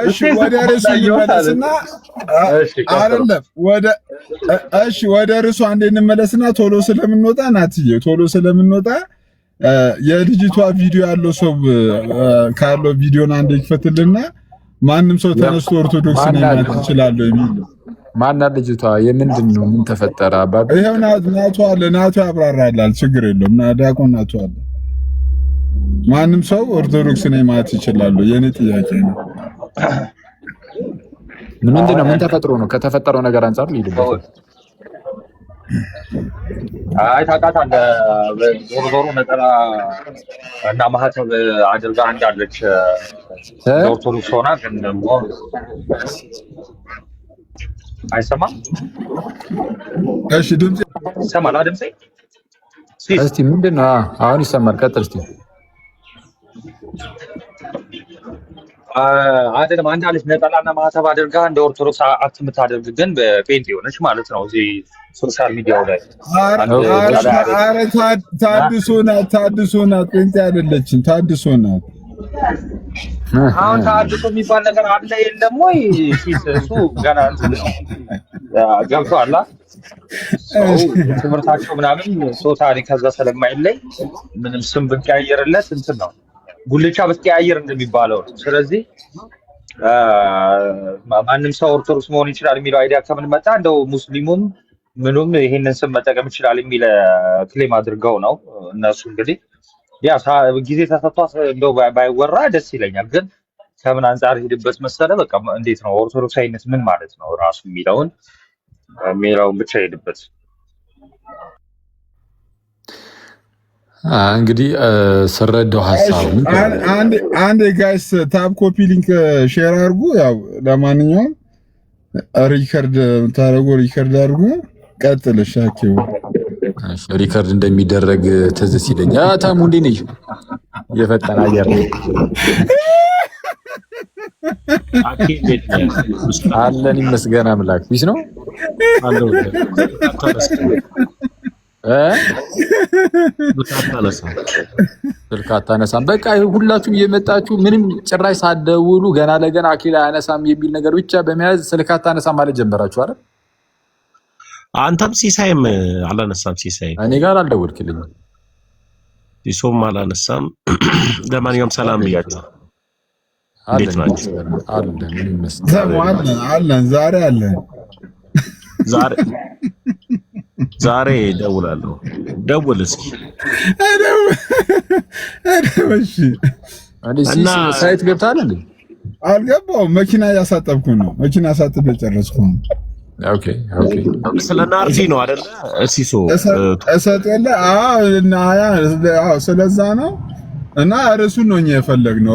እሺ ወደ ርዕሱ እንመለስና አይደለም ወደ ርዕሱ አንዴ እንመለስና ቶሎ ስለምንወጣ ናትዬ ቶሎ ስለምንወጣ የልጅቷ ቪዲዮ ያለው ሰው ካለው ቪዲዮን አንዴ ይክፈትልና ማንም ሰው ተነስቶ ኦርቶዶክስ ነኝ ማለት ይችላል የሚል ማና ልጅቷ የምንድነው ምን ተፈጠረ አባባ ይሄው ናቱ አለ ናቱ ያብራራላል ችግር የለውም ዲያቆን ናቱ አለ ማንም ሰው ኦርቶዶክስ ነኝ ማለት ይችላል የኔ ጥያቄ ነው ምንድነው ምን ተፈጥሮ ነው ከተፈጠረው ነገር አንፃር ይልበት አይ ታውቃታለህ ዞሮ ነጠላ እና ማህተብ አድርጋ እንዳለች ኦርቶዶክስ ሆና ግን ደግሞ አይሰማም እሺ ድምጽ ይሰማል ድምጽ እስቲ ምንድነው አሁን ይሰማል ቀጥል እስቲ አይደለም አንዳለች ነጠላና ማህተብ አድርጋ እንደ ኦርቶዶክስ አክት የምታደርግ ግን በፔንት የሆነች ማለት ነው እዚህ ሶሻል ሚዲያው ላይ አረ ታድሶ ናት ፔንት አይደለችም ታድሶ ናት አሁን ታድሶ የሚባል ነገር አለ የለም ወይ እሱ ገና ገብቶሃል ትምህርታቸው ምናምን ቶታሊ ከዛ ስለማይለይ ምንም ስም ብንቀያየርለት እንትን ነው ጉልቻ በተቀያየር እንደሚባለው ነው ስለዚህ ማንም ሰው ኦርቶዶክስ መሆን ይችላል የሚለው አይዲያ ከምን መጣ እንደው ሙስሊሙም ምኑም ይሄንን ስም መጠቀም ይችላል የሚል ክሌም አድርገው ነው እነሱ እንግዲህ ያ ጊዜ ተሰጥቷ እንደው ባይወራ ደስ ይለኛል ግን ከምን አንፃር ሄድበት መሰለ በቃ እንዴት ነው ኦርቶዶክሳዊነት ምን ማለት ነው ራሱ የሚለውን ብቻ ሄድበት እንግዲህ ስረዳው ሐሳቡ አንድ ጋይስ ታብ ኮፒ ሊንክ ሼር አድርጉ ያው ለማንኛውም ሪከርድ አድርጉ ቀጥል ሻኪው ሪከርድ እንደሚደረግ ትዝ ሲለኝ ታሙ እንዴ ነሽ የፈጠና አየር አለን ይመስገን አምላክ ቢስ ነው አለው ስልክ አታነሳም በቃ ሁላችሁም እየመጣችሁ ምንም ጭራሽ ሳትደውሉ ገና ለገና አኪላ አያነሳም የሚል ነገር ብቻ በመያዝ ስልክ አታነሳም ማለት ጀመራችሁ አይደል አንተም ሲሳይም አላነሳም ሲሳይ እኔ ጋር አልደወልክልኝ ሲሶም አላነሳም ለማንኛውም ሰላም ብያችሁ እንዴት ናችሁ አለን ዛሬ ደውላለሁ ደውል እስኪ እና ሳይት ገብታል እንዴ አልገባው መኪና ያሳጠብኩ ነው መኪና ሳጥቤ ጨረስኩ ኦኬ ስለ ናርዲ ነው አይደል ሲሶ እሰጥለ ስለዛ ነው እና ርዕሱን ነው የፈለግነው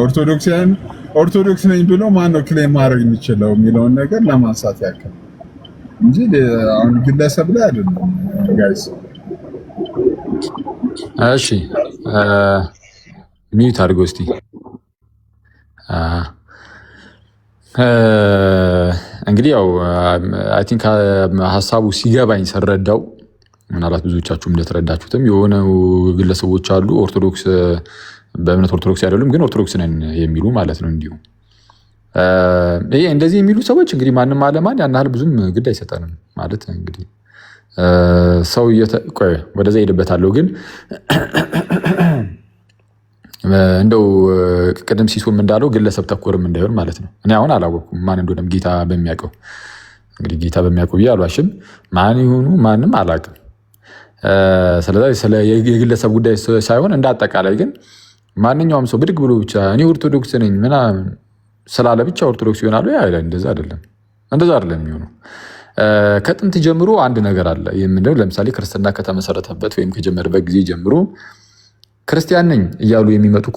ኦርቶዶክስ ነኝ ብሎ ማን ነው ክሌም ማድረግ የሚችለው የሚለውን ነገር ለማንሳት ያክል እንጂ አሁን ግለሰብ ላይ አይደለም ጋይስ እሺ ሚዩት አድርጎ እስቲ እንግዲህ ያው አይ ቲንክ ሐሳቡ ሲገባኝ ሰረዳው ምናልባት ብዙዎቻችሁም እንደተረዳችሁትም የሆነ ግለሰቦች አሉ ኦርቶዶክስ በእምነት ኦርቶዶክስ አይደሉም ግን ኦርቶዶክስ ነን የሚሉ ማለት ነው እንዲሁ ይሄ እንደዚህ የሚሉ ሰዎች እንግዲህ ማንም አለማን ያን ያህል ብዙም ግድ አይሰጠንም ማለት እንግዲህ ሰው ቆይ ወደዛ ሄድበታለሁ ግን እንደው ቅድም ሲሶም እንዳለው ግለሰብ ተኮርም እንዳይሆን ማለት ነው እኔ አሁን አላወኩም ማን እንደሆነም ጌታ በሚያውቀው እንግዲህ ጌታ በሚያውቀው ያሏሽም ማን ይሁኑ ማንም አላውቅም ስለዚህ ስለ የግለሰብ ጉዳይ ሳይሆን እንዳጠቃላይ ግን ማንኛውም ሰው ብድግ ብሎ ብቻ እኔ ኦርቶዶክስ ነኝ ምናምን ስላለ ብቻ ኦርቶዶክስ ይሆናሉ ያ እንደዛ አይደለም የሚሆነው ከጥንት ጀምሮ አንድ ነገር አለ የምንለው ለምሳሌ ክርስትና ከተመሰረተበት ወይም ከጀመረበት ጊዜ ጀምሮ ክርስቲያን ነኝ እያሉ የሚመጡ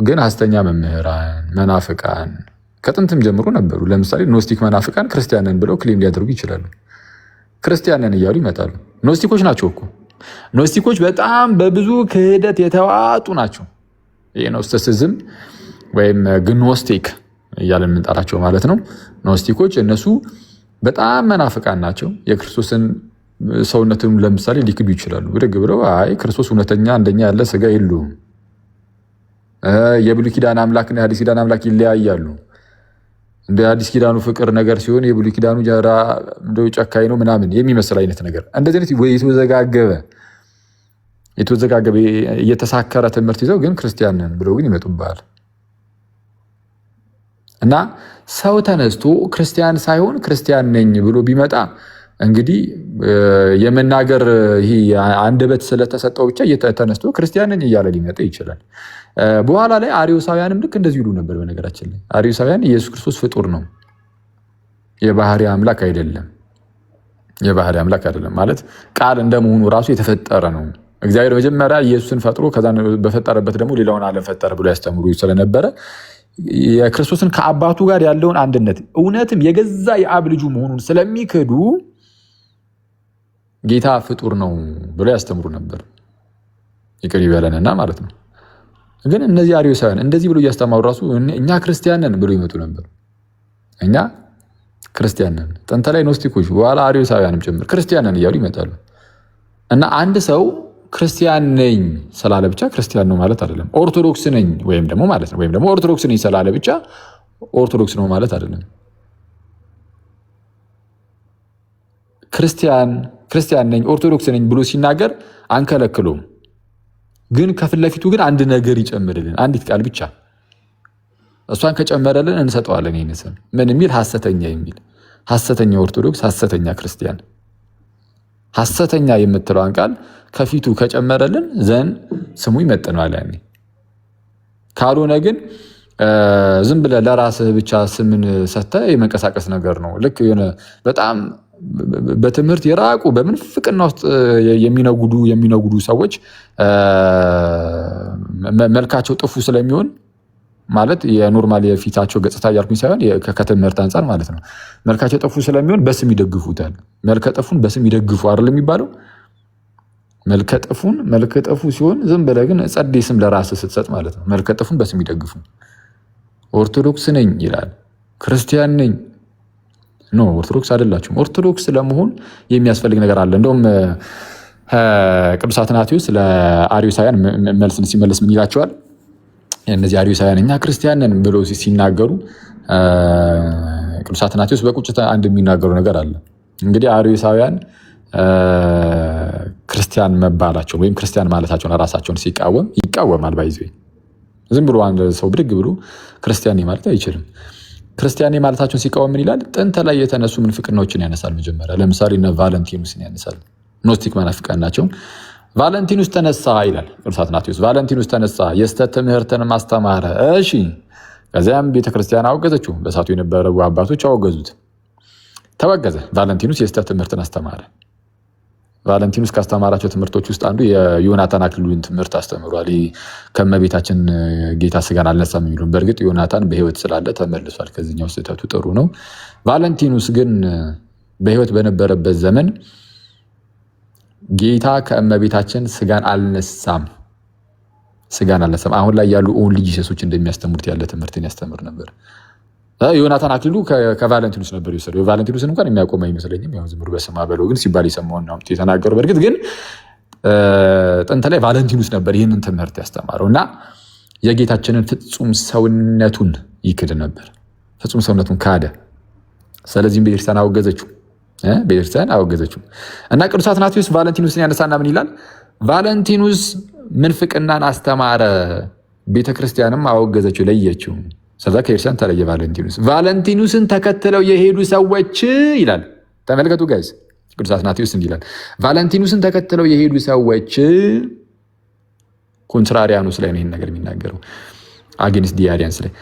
ግን ሐሰተኛ መምህራን መናፍቃን ከጥንትም ጀምሮ ነበሩ ለምሳሌ ኖስቲክ መናፍቃን ክርስቲያን ነን ብለው ክሌም ሊያደርጉ ይችላሉ ክርስቲያን ነን እያሉ ይመጣሉ ኖስቲኮች ናቸው ኖስቲኮች በጣም በብዙ ክህደት የተዋጡ ናቸው የኖስቲሲዝም ወይም ግኖስቲክ እያለን የምንጠራቸው ማለት ነው ኖስቲኮች እነሱ በጣም መናፍቃን ናቸው የክርስቶስን ሰውነትን ለምሳሌ ሊክዱ ይችላሉ ብድግ ብለው አይ ክርስቶስ እውነተኛ እንደኛ ያለ ስጋ የለውም የብሉይ ኪዳን አምላክና የሐዲስ ኪዳን አምላክ ይለያያሉ እንደ አዲስ ኪዳኑ ፍቅር ነገር ሲሆን የብሉይ ኪዳኑ ጀራ እንደው ጨካኝ ነው ምናምን የሚመስል አይነት ነገር እንደዚህ አይነት የተወዘጋገበ እየተሳከረ ትምህርት ይዘው ግን ክርስቲያን ነን ብለው ግን ይመጡብሃል። እና ሰው ተነስቶ ክርስቲያን ሳይሆን ክርስቲያን ነኝ ብሎ ቢመጣ እንግዲህ የመናገር ይሄ አንደበት ስለተሰጠው ብቻ ተነስቶ ክርስቲያን ነኝ እያለ ሊመጣ ይችላል። በኋላ ላይ አርዮሳውያንም ልክ እንደዚህ ይሉ ነበር። በነገራችን ላይ አርዮሳውያን ኢየሱስ ክርስቶስ ፍጡር ነው፣ የባህሪ አምላክ አይደለም። የባህሪ አምላክ አይደለም ማለት ቃል እንደመሆኑ ራሱ የተፈጠረ ነው። እግዚአብሔር መጀመሪያ ኢየሱስን ፈጥሮ ከዛ በፈጠረበት ደግሞ ሌላውን ዓለም ፈጠረ ብሎ ያስተምሩ ስለነበረ የክርስቶስን ከአባቱ ጋር ያለውን አንድነት እውነትም የገዛ የአብ ልጁ መሆኑን ስለሚክዱ ጌታ ፍጡር ነው ብሎ ያስተምሩ ነበር። ይቅር ይበለንና ማለት ነው። ግን እነዚህ አርዮሳውያን እንደዚህ ብሎ እያስተማሩ ራሱ እኛ ክርስቲያን ነን ብሎ ይመጡ ነበር። እኛ ክርስቲያን ነን። ጥንት ላይ ኖስቲኮች፣ በኋላ አርዮሳውያንም ጭምር ክርስቲያን ነን እያሉ ይመጣሉ። እና አንድ ሰው ክርስቲያን ነኝ ስላለ ብቻ ክርስቲያን ነው ማለት አይደለም። ኦርቶዶክስ ነኝ ወይም ደግሞ ማለት ነው ወይም ደግሞ ኦርቶዶክስ ነኝ ስላለ ብቻ ኦርቶዶክስ ነው ማለት አይደለም። ክርስቲያን ነኝ ኦርቶዶክስ ነኝ ብሎ ሲናገር አንከለክሎም። ግን ከፊት ለፊቱ ግን አንድ ነገር ይጨምርልን፣ አንዲት ቃል ብቻ እሷን ከጨመረልን እንሰጠዋለን። ይህን ስም ምን የሚል ሐሰተኛ የሚል ሐሰተኛ ኦርቶዶክስ፣ ሐሰተኛ ክርስቲያን፣ ሐሰተኛ የምትለዋን ቃል ከፊቱ ከጨመረልን ዘን ስሙ ይመጥነዋል። ያኔ ካልሆነ ግን ዝም ብለህ ለራስህ ብቻ ስምን ሰጥተህ የመንቀሳቀስ ነገር ነው። ልክ የሆነ በጣም በትምህርት የራቁ በምንፍቅና ውስጥ የሚነጉዱ ሰዎች መልካቸው ጥፉ ስለሚሆን ማለት የኖርማል የፊታቸው ገጽታ እያልኩኝ ሳይሆን ከትምህርት አንጻር ማለት ነው። መልካቸው ጥፉ ስለሚሆን በስም ይደግፉታል። መልከ ጥፉን በስም ይደግፉ አይደል የሚባለው? መልከ ጥፉ ሲሆን ዝም ብለህ ግን ጸዴ ስም ለራስህ ስትሰጥ ማለት ነው። መልከ ጥፉን በስም ይደግፉ። ኦርቶዶክስ ነኝ ይላል፣ ክርስቲያን ነኝ። ኖ ኦርቶዶክስ አይደላችሁም። ኦርቶዶክስ ለመሆን የሚያስፈልግ ነገር አለ። እንደውም ቅዱስ አትናቴዎስ ለአርዮሳውያን መልስን ሲመለስ ምን ይላቸዋል? እነዚህ አርዮሳውያን እኛ ክርስቲያን ነን ብሎ ሲናገሩ ቅዱስ አትናቴዎስ በቁጭት አንድ የሚናገሩ ነገር አለ። እንግዲህ አርዮሳውያን ክርስቲያን መባላቸው ወይም ክርስቲያን ማለታቸውን ራሳቸውን ይቃወማል። ባይዘ ዝም ብሎ አንድ ሰው ብድግ ብሎ ክርስቲያን ማለት አይችልም። ክርስቲያን ማለታቸውን ሲቃወም ምን ይላል? ጥንት ላይ የተነሱ ምንፍቅናዎችን ያነሳል። መጀመሪያ ለምሳሌ እነ ቫለንቲኑስን ያነሳል። ኖስቲክ መናፍቃን ናቸው። ቫለንቲኑስ ተነሳ ይላል ቅዱስ አትናቴዎስ። ቫለንቲኑስ ተነሳ የስተት ትምህርትን ማስተማረ። እሺ፣ ከዚያም ቤተክርስቲያን አወገዘችው። በሳቱ የነበሩ አባቶች አወገዙት፣ ተወገዘ። ቫለንቲኑስ የስተት ትምህርትን አስተማረ። ቫለንቲኑስ ካስተማራቸው ትምህርቶች ውስጥ አንዱ የዮናታን አክሊሉን ትምህርት አስተምሯል። ከእመቤታችን ጌታ ስጋን አልነሳም የሚሉን። በእርግጥ ዮናታን በሕይወት ስላለ ተመልሷል። ከዚህኛው ስህተቱ ጥሩ ነው። ቫለንቲኑስ ግን በሕይወት በነበረበት ዘመን ጌታ ከእመቤታችን ስጋን አልነሳም። አሁን ላይ ያሉ ኦንሊ ጂሰሶች እንደሚያስተምሩት ያለ ትምህርትን ያስተምር ነበር። ዮናታን አክሊሉ ከቫለንቲኑስ ነበር የወሰደው። ቫለንቲኑስን እንኳን የሚያቆም አይመስለኝም። ያው ዝም ብሎ በስማ በለው ግን ሲባል የሰማውን ነው የተናገሩ። በእርግጥ ግን ጥንት ላይ ቫለንቲኑስ ነበር ይህንን ትምህርት ያስተማረው እና የጌታችንን ፍጹም ሰውነቱን ይክድ ነበር። ፍጹም ሰውነቱን ካደ። ስለዚህም ቤተክርስቲያን አወገዘችው እና ቅዱስ አትናቴዎስ ቫለንቲኑስን ያነሳና ምን ይላል? ቫለንቲኑስ ምንፍቅናን አስተማረ፣ ቤተክርስቲያንም አወገዘችው፣ ለየችው። ስለዛ ከኤርሰን ተለየ። ቫለንቲኑስን ተከትለው የሄዱ ሰዎች ይላል። ተመልከቱ ጋይስ፣ ቅዱስ አትናቴዎስ እንዲህ ይላል። ቫለንቲኑስን ተከትለው የሄዱ ሰዎች ኮንትራሪያኑስ ላይ ነው ይህን ነገር የሚናገረው፣ አጌንስት ዲያሪያንስ ላይ።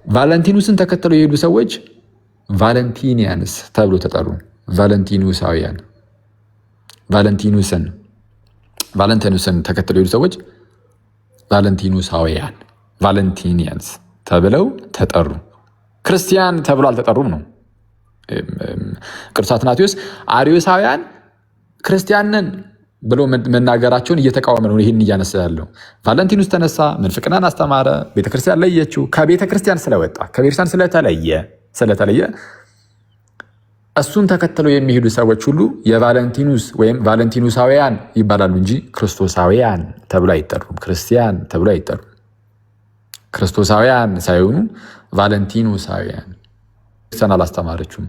ቫለንቲኑስን ተከትለው የሄዱ ሰዎች ቫለንቲኒያንስ ተብሎ ተጠሩ። ቫለንቲኑሳውያን። ቫለንቲኑስን ተከትለው የሄዱ ሰዎች ቫለንቲኑሳውያን፣ ቫለንቲኒያንስ ተብለው ተጠሩ። ክርስቲያን ተብሎ አልተጠሩም ነው። ቅዱስ አትናቴዎስ አርዮሳውያን ክርስቲያንን ብሎ መናገራቸውን እየተቃወመ ነው ይህን እያነሳ ያለው። ቫለንቲኑስ ተነሳ፣ ምንፍቅናን አስተማረ፣ ቤተክርስቲያን ለየችው። ከቤተክርስቲያን ስለወጣ ከቤተክርስቲያን ስለተለየ እሱን ተከትለው የሚሄዱ ሰዎች ሁሉ የቫለንቲኑስ ወይም ቫለንቲኑሳውያን ይባላሉ እንጂ ክርስቶሳውያን ተብሎ አይጠሩም። ክርስቲያን ተብሎ አይጠሩም። ክርስቶሳውያን ሳይሆኑ ቫለንቲኑሳውያን ቤተክርስቲያን አላስተማረችውም።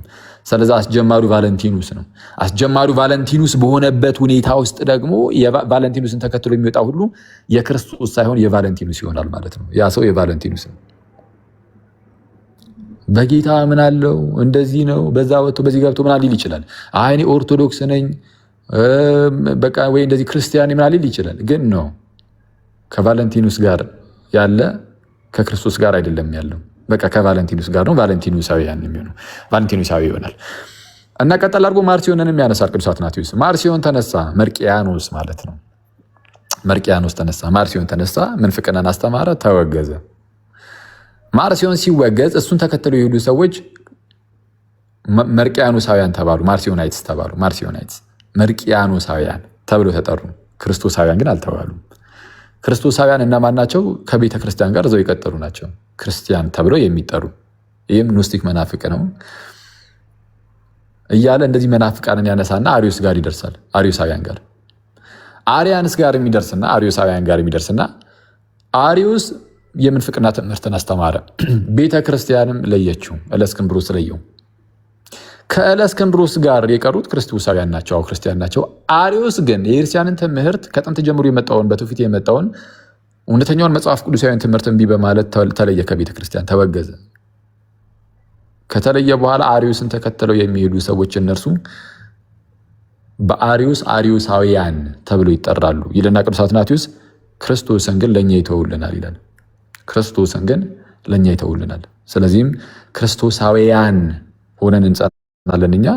ስለዚህ አስጀማሪው ቫለንቲኑስ ነው። አስጀማሪው ቫለንቲኑስ በሆነበት ሁኔታ ውስጥ ደግሞ ቫለንቲኑስን ተከትሎ የሚወጣ ሁሉ የክርስቶስ ሳይሆን የቫለንቲኑስ ይሆናል ማለት ነው። ያ ሰው የቫለንቲኑስ ነው። በጌታ ምን አለው እንደዚህ ነው በዛ ወጥቶ በዚህ ገብቶ ምን ሊል ይችላል። አይ እኔ ኦርቶዶክስ ነኝ በቃ ወይ እንደዚህ ክርስቲያን ምን ሊል ይችላል። ግን ነው ከቫለንቲኑስ ጋር ያለ ከክርስቶስ ጋር አይደለም ያለው። በቃ ከቫለንቲኑስ ጋር ነው። ቫለንቲኑሳዊያን የሚሆነው ቫለንቲኑሳዊ ይሆናል። እና ቀጠል አድርጎ ማርሲዮንንም ያነሳል ቅዱስ አትናቴዎስ። ማርሲዮን ተነሳ፣ መርቂያኖስ ማለት ነው። መርቂያኖስ ተነሳ፣ ማርሲዮን ተነሳ፣ ምንፍቅናን አስተማረ፣ ተወገዘ። ማርሲዮን ሲወገዝ እሱን ተከትለው የሄዱ ሰዎች መርቂያኖሳውያን ተባሉ፣ ማርሲዮናይትስ ተባሉ። ማርሲዮናይትስ መርቂያኖሳውያን ተብሎ ተጠሩ። ክርስቶሳውያን ግን አልተባሉም። ክርስቶሳውያን እነማን ናቸው? ከቤተ ክርስቲያን ጋር እዛው የቀጠሉ ናቸው፣ ክርስቲያን ተብለው የሚጠሩ። ይህም ኖስቲክ መናፍቅ ነው እያለ እንደዚህ መናፍቃንን ያነሳና አሪዮስ ጋር ይደርሳል። አሪዮሳውያን ጋር አሪያንስ ጋር የሚደርስና አሪዮሳውያን ጋር የሚደርስና አሪዮስ የምንፍቅና ትምህርትን አስተማረ። ቤተ ክርስቲያንም ለየችው፣ እለእስክንድሮስ ለየው። ከእለእስክንድሮስ ጋር የቀሩት ክርስቶሳውያን ናቸው፣ ክርስቲያን ናቸው። አሪዮስ ግን የክርስቲያንን ትምህርት ከጥንት ጀምሮ የመጣውን በትውፊት የመጣውን እውነተኛውን መጽሐፍ ቅዱሳዊን ትምህርት እምቢ በማለት ተለየ፣ ከቤተ ክርስቲያን ተወገዘ። ከተለየ በኋላ አሪዮስን ተከትለው የሚሄዱ ሰዎች እነርሱ በአሪዮስ አሪዮሳውያን ተብለው ይጠራሉ ይልና ቅዱስ አትናቴዎስ ክርስቶስን ግን ለእኛ ይተውልናል ይላል። ክርስቶስን ግን ለእኛ ይተውልናል። ስለዚህም ክርስቶሳውያን ሆነን እንጸናለን። እኛ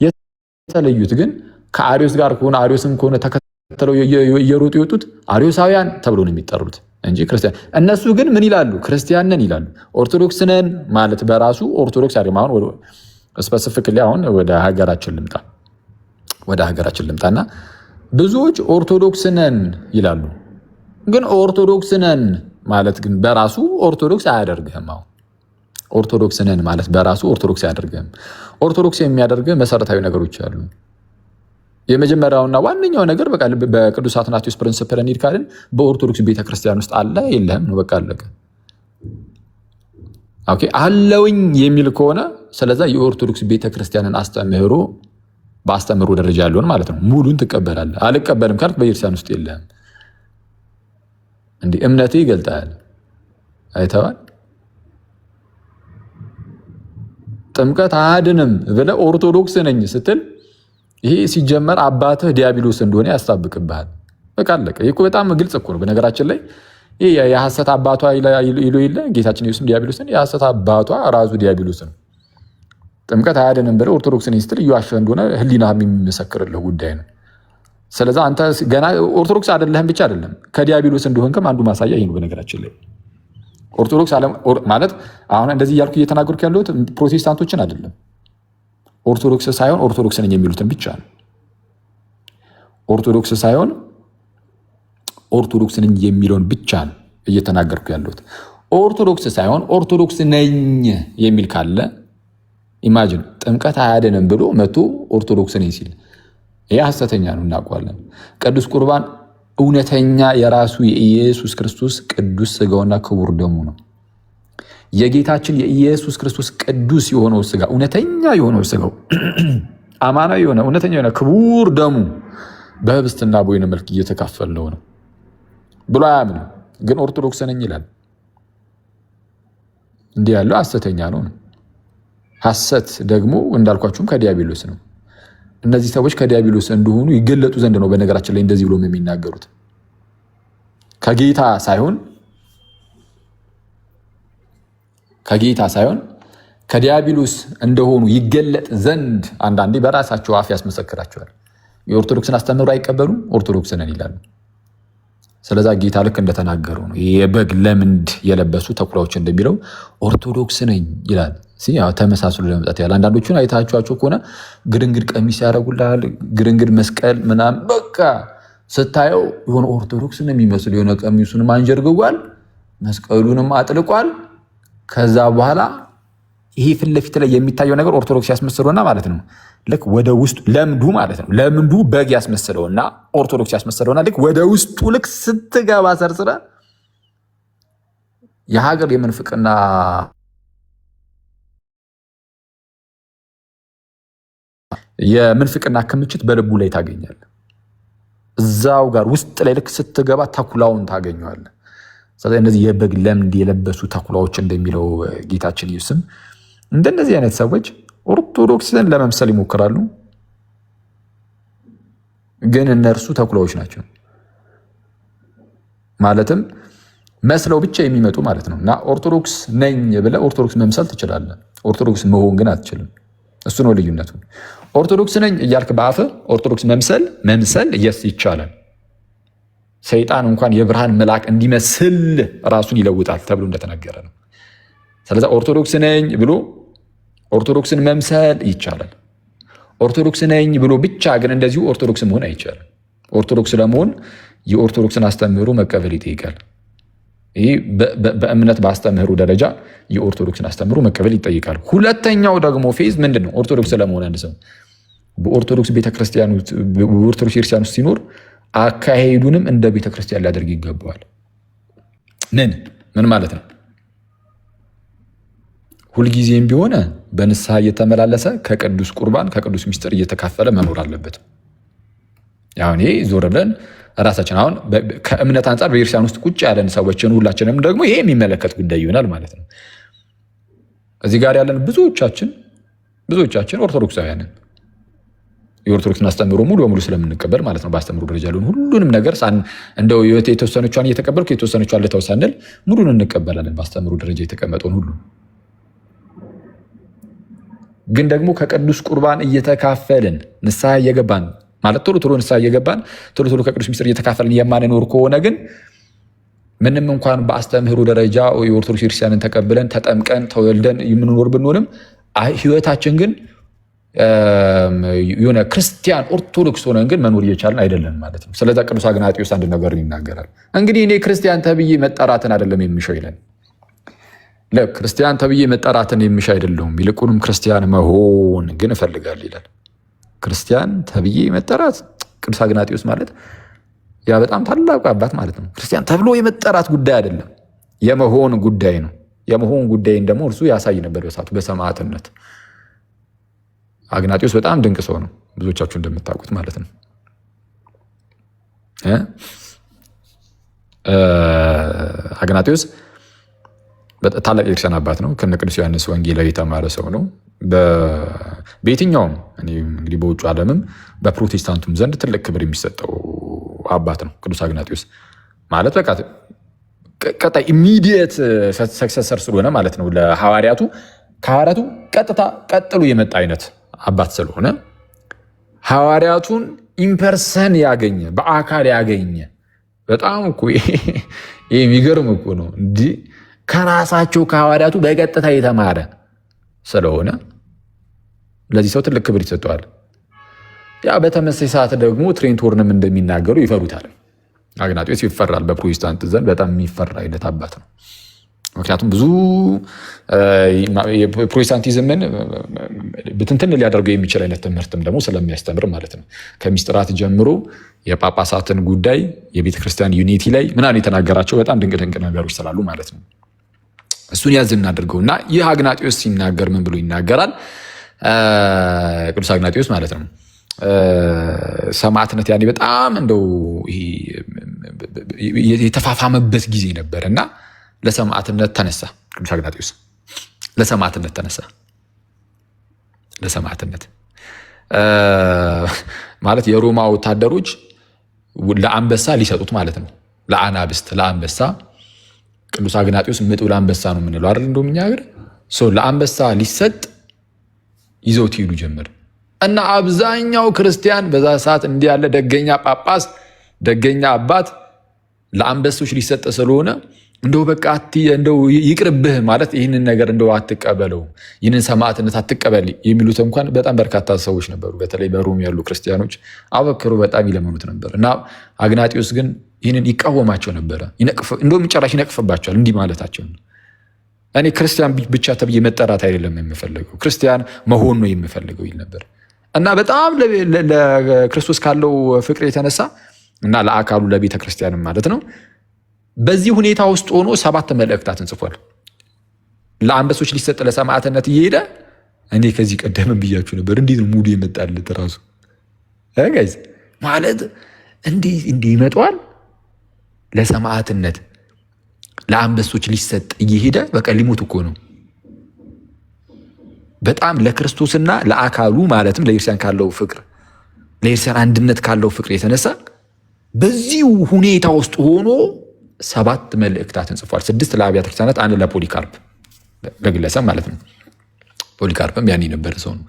የተለዩት ግን ከአሪዮስ ጋር ከሆነ አሪዮስን ከሆነ ተከትለው እየሮጡ የወጡት አሪዮሳውያን ተብሎ ነው የሚጠሩት እንጂ ክርስቲያን። እነሱ ግን ምን ይላሉ? ክርስቲያን ነን ይላሉ። ኦርቶዶክስ ነን ማለት በራሱ ኦርቶዶክስ አይደለም። አሁን ስፔሲፊክሊ አሁን ወደ ሀገራችን ልምጣና ብዙዎች ኦርቶዶክስ ነን ይላሉ። ግን ኦርቶዶክስ ነን ማለት ግን በራሱ ኦርቶዶክስ አያደርግህም። አሁን ኦርቶዶክስ ነን ማለት በራሱ ኦርቶዶክስ አያደርግህም። ኦርቶዶክስ የሚያደርግህ መሰረታዊ ነገሮች አሉ። የመጀመሪያውና ዋነኛው ነገር በቃ በቅዱስ አትናቴዎስ ፕሪንሲፕል እንሂድ ካልን በኦርቶዶክስ ቤተክርስቲያን ውስጥ አለ የለህም ነው። በቃ አለቀ። ኦኬ አለውኝ የሚል ከሆነ ስለዛ የኦርቶዶክስ ቤተክርስቲያንን አስተምህሮ በአስተምህሮ ደረጃ ያለውን ማለት ነው ሙሉን ትቀበላለህ። አልቀበልም ካልክ በቤተክርስቲያን ውስጥ የለህም። እንዲህ እምነቴ ይገልጣል። አይተዋል። ጥምቀት አያድንም ብለህ ኦርቶዶክስ ነኝ ስትል ይሄ ሲጀመር አባትህ ዲያብሎስ እንደሆነ ያስታብቅብሃል። በቃ አለቀ። ይሄ በጣም ግልጽ እኮ ነው። በነገራችን ላይ ይሄ የሐሰት አባቷ ይሉ የለ ጌታችን ኢየሱስም ዲያብሎስን የሐሰት አባቷ ራሱ ዲያብሎስ ነው። ጥምቀት አያድንም ብለህ ኦርቶዶክስ ነኝ ስትል እየዋሸህ እንደሆነ ሕሊናህ የሚመሰክርልህ ጉዳይ ነው። ስለዚህ አንተ ገና ኦርቶዶክስ አይደለህም ብቻ አይደለም ከዲያብሎስ እንደሆንክም አንዱ ማሳያ ይሄ ነው። በነገራችን ላይ ኦርቶዶክስ ማለት አሁን እንደዚህ እያልኩ እየተናገርኩ ያለሁት ፕሮቴስታንቶችን አይደለም። ኦርቶዶክስ ሳይሆን ኦርቶዶክስ ነኝ የሚሉትን ብቻ ነው። ኦርቶዶክስ ሳይሆን ኦርቶዶክስ ነኝ የሚለውን ብቻ ነው እየተናገርኩ ያለሁት። ኦርቶዶክስ ሳይሆን ኦርቶዶክስ ነኝ የሚል ካለ ኢማጂን ጥምቀት አያድንም ብሎ መቶ ኦርቶዶክስ ነኝ ሲል ይህ ሐሰተኛ ነው፣ እናውቀዋለን። ቅዱስ ቁርባን እውነተኛ የራሱ የኢየሱስ ክርስቶስ ቅዱስ ስጋውና ክቡር ደሙ ነው። የጌታችን የኢየሱስ ክርስቶስ ቅዱስ የሆነው ስጋ እውነተኛ የሆነው ስጋው አማናዊ የሆነ እውነተኛ የሆነ ክቡር ደሙ በህብስትና በወይን መልክ እየተካፈልነው ነው ብሎ አያምንም። ግን ኦርቶዶክስ ነኝ ይላል። እንዲህ ያለው ሐሰተኛ ነው። ሐሰት ደግሞ እንዳልኳችሁም ከዲያብሎስ ነው። እነዚህ ሰዎች ከዲያብሎስ እንደሆኑ ይገለጡ ዘንድ ነው በነገራችን ላይ እንደዚህ ብሎ የሚናገሩት። ከጌታ ሳይሆን ከዲያብሎስ እንደሆኑ ይገለጥ ዘንድ አንዳንዴ በራሳቸው አፍ ያስመሰክራቸዋል። የኦርቶዶክስን አስተምህሮ አይቀበሉም፣ ኦርቶዶክስ ነን ይላሉ። ስለዛ ጌታ ልክ እንደተናገረው ነው። የበግ ለምንድ የለበሱ ተኩላዎች እንደሚለው ኦርቶዶክስ ነኝ ይላል። ተመሳስሎ ለመምጣት ያለ አንዳንዶቹን አይታችኋቸው ከሆነ ግድንግድ ቀሚስ ያደርጉልሃል፣ ግድንግድ መስቀል ምናምን። በቃ ስታየው የሆነ ኦርቶዶክስ ነው የሚመስል። የሆነ ቀሚሱንም አንጀርግጓል፣ መስቀሉንም አጥልቋል። ከዛ በኋላ ይሄ ፊት ለፊት ላይ የሚታየው ነገር ኦርቶዶክስ ያስመስለውና ማለት ነው ልክ ወደ ውስጡ ለምዱ ማለት ነው ለምዱ በግ ያስመስለውና ኦርቶዶክስ ያስመስለውና ልክ ወደ ውስጡ ልክ ስትገባ ሰርጽረ የሀገር የምንፍቅና የምንፍቅና ክምችት በልቡ ላይ ታገኛለህ። እዛው ጋር ውስጥ ላይ ልክ ስትገባ ተኩላውን ታገኘዋለህ። ስለዚህ እነዚህ የበግ ለምድ የለበሱ ተኩላዎች እንደሚለው ጌታችን ኢየሱስም እንደነዚህ አይነት ሰዎች ኦርቶዶክስን ለመምሰል ይሞክራሉ፣ ግን እነርሱ ተኩላዎች ናቸው። ማለትም መስለው ብቻ የሚመጡ ማለት ነው። እና ኦርቶዶክስ ነኝ ብለህ ኦርቶዶክስ መምሰል ትችላለህ፣ ኦርቶዶክስ መሆን ግን አትችልም። እሱ ነው ልዩነቱ። ኦርቶዶክስ ነኝ እያልክ በአፍህ ኦርቶዶክስ መምሰል የስ ይቻላል። ሰይጣን እንኳን የብርሃን መልአክ እንዲመስል ራሱን ይለውጣል ተብሎ እንደተነገረ ነው። ስለዚህ ኦርቶዶክስ ነኝ ብሎ ኦርቶዶክስን መምሰል ይቻላል። ኦርቶዶክስ ነኝ ብሎ ብቻ ግን እንደዚሁ ኦርቶዶክስ መሆን አይቻልም። ኦርቶዶክስ ለመሆን የኦርቶዶክስን አስተምህሮ መቀበል ይጠይቃል። ይህ በእምነት በአስተምህሮ ደረጃ የኦርቶዶክስን አስተምህሮ መቀበል ይጠይቃል። ሁለተኛው ደግሞ ፌዝ ምንድን ነው? ኦርቶዶክስ ለመሆን አንድ ሰው በኦርቶዶክስ ቤተክርስቲያን ውስጥ ሲኖር አካሄዱንም እንደ ቤተክርስቲያን ሊያደርግ ይገባዋል። ምን ማለት ነው? ሁልጊዜም ቢሆን በንስሐ እየተመላለሰ ከቅዱስ ቁርባን ከቅዱስ ሚስጥር እየተካፈለ መኖር አለበት። አሁን ይሄ ዞር ብለን ራሳችን አሁን ከእምነት አንጻር በቤተክርስቲያን ውስጥ ቁጭ ያለን ሰዎችን ሁላችንም ደግሞ ይሄ የሚመለከት ጉዳይ ይሆናል ማለት ነው። እዚህ ጋር ያለን ብዙዎቻችን ኦርቶዶክሳውያንን የኦርቶዶክስን አስተምህሮ ሙሉ በሙሉ ስለምንቀበል ማለት ነው። በአስተምህሮ ደረጃ ያለውን ሁሉንም ነገር እንደው የተወሰነቿን እየተቀበልኩ የተወሰነቿን ልተው ሳንል ሙሉን እንቀበላለን። በአስተምህሮ ደረጃ የተቀመጠውን ሁሉ ግን ደግሞ ከቅዱስ ቁርባን እየተካፈልን ንስሐ እየገባን ማለት ቶሎ ንስሐ እየገባን ቶሎ ከቅዱስ ሚስጥር እየተካፈልን የማንኖር ከሆነ ግን ምንም እንኳን በአስተምህሮ ደረጃ የኦርቶዶክስ ክርስቲያንን ተቀብለን ተጠምቀን ተወልደን የምንኖር ብንሆንም ህይወታችን ግን የሆነ ክርስቲያን ኦርቶዶክስ ሆነን ግን መኖር እየቻልን አይደለም ማለት ነው። ስለዚህ ቅዱስ አግናጢዮስ አንድ ነገር ይናገራል። እንግዲህ እኔ ክርስቲያን ተብዬ መጠራትን አይደለም የምሻው ይላል። ክርስቲያን ተብዬ መጠራትን የምሻ አይደለሁም፣ ይልቁንም ክርስቲያን መሆን ግን እፈልጋለሁ ይላል። ክርስቲያን ተብዬ መጠራት ቅዱስ አግናጢዮስ ማለት ያ በጣም ታላቁ አባት ማለት ነው። ክርስቲያን ተብሎ የመጠራት ጉዳይ አይደለም፣ የመሆን ጉዳይ ነው። የመሆን ጉዳይን ደግሞ እርሱ ያሳይ ነበር በሰዓቱ በሰማዕትነት። አግናጢዮስ በጣም ድንቅ ሰው ነው፣ ብዙዎቻችሁ እንደምታውቁት ማለት ነው። አግናጢዮስ ታላቅ የክርስቲያን አባት ነው። ከነ ቅዱስ ዮሐንስ ወንጌላዊ የተማረ ሰው ነው። በየትኛውም እንግዲህ በውጭ ዓለምም በፕሮቴስታንቱም ዘንድ ትልቅ ክብር የሚሰጠው አባት ነው ቅዱስ አግናጢዮስ ማለት በቃ ቀጣይ ኢሚዲየት ሰክሰሰር ስለሆነ ማለት ነው ለሐዋርያቱ ከሐዋርያቱ ቀጥታ ቀጥሎ የመጣ አይነት አባት ስለሆነ ሐዋርያቱን ኢምፐርሰን ያገኘ በአካል ያገኘ በጣም እኮ የሚገርም እኮ ነው። እንዲህ ከራሳቸው ከሐዋርያቱ በቀጥታ የተማረ ስለሆነ ለዚህ ሰው ትልቅ ክብር ይሰጠዋል። ያ በተመሳሳይ ሰዓት ደግሞ ትሬንት ሆርንም እንደሚናገሩ ይፈሩታል። አግናጢዮስ ይፈራል። በፕሮቴስታንት ዘንድ በጣም የሚፈራ አይነት አባት ነው። ምክንያቱም ብዙ የፕሮቴስታንቲዝምን ብትንትን ሊያደርገው የሚችል አይነት ትምህርትም ደግሞ ስለሚያስተምር ማለት ነው። ከምስጢራት ጀምሮ የጳጳሳትን ጉዳይ የቤተክርስቲያን ዩኒቲ ላይ ምናምን የተናገራቸው በጣም ድንቅ ነገሮች ስላሉ ማለት ነው። እሱን ያዝ እናድርገው እና ይህ አግናጢዮስ ሲናገር ምን ብሎ ይናገራል? ቅዱስ አግናጢዮስ ማለት ነው ሰማዕትነት ያኔ በጣም እንደው የተፋፋመበት ጊዜ ነበር እና ለሰማዕትነት ተነሳ። ቅዱስ አግናጢዮስ ለሰማዕትነት ተነሳ። ለሰማዕትነት ማለት የሮማ ወታደሮች ለአንበሳ ሊሰጡት ማለት ነው። ለአናብስት ለአንበሳ ቅዱስ አግናጢዮስ ምጡ ለአንበሳ ነው የምንለው አይደል? እንደውም እኛ ሀገር ለአንበሳ ሊሰጥ ይዘውት ይሄዱ ጀመር እና አብዛኛው ክርስቲያን በዛ ሰዓት እንዲህ ያለ ደገኛ ጳጳስ ደገኛ አባት ለአንበሶች ሊሰጥ ስለሆነ እንደው በቃ እንደው ይቅርብህ ማለት ይህንን ነገር እንደው አትቀበለው፣ ይህንን ሰማዕትነት አትቀበል የሚሉት እንኳን በጣም በርካታ ሰዎች ነበሩ። በተለይ በሮም ያሉ ክርስቲያኖች አበክሮ በጣም ይለመኑት ነበር እና አግናጢዮስ ግን ይህንን ይቃወማቸው ነበረ። እንደውም ጭራሽ ይነቅፍባቸዋል። እንዲህ ማለታቸው እኔ ክርስቲያን ብቻ ተብዬ መጠራት አይደለም የምፈልገው፣ ክርስቲያን መሆን ነው የምፈልገው ይል ነበር እና በጣም ለክርስቶስ ካለው ፍቅር የተነሳ እና ለአካሉ ለቤተ ክርስቲያንም ማለት ነው በዚህ ሁኔታ ውስጥ ሆኖ 7 መልእክታትን ጽፏል። ለአንበሶች ሊሰጥ ለሰማዕትነት እየሄደ እኔ ከዚህ ቀደም ብያችሁ ነበር። እንዴት ነው ሙዱ የመጣለት ራሱ ጋይዝ ማለት እንዲህ ይመጣዋል። ለሰማዕትነት ለአንበሶች ሊሰጥ እየሄደ በቃ ሊሞት እኮ ነው። በጣም ለክርስቶስና ለአካሉ ማለትም ለቤተክርስቲያን ካለው ፍቅር ለቤተክርስቲያን አንድነት ካለው ፍቅር የተነሳ በዚሁ ሁኔታ ውስጥ ሆኖ 7 መልእክታትን ጽፏል። 6 ለአብያተ ክርስቲያናት፣ 1 ለፖሊካርፕ በግለሰብ ማለት ነው። ፖሊካርፕም ያን የነበረ ሰው ነው፣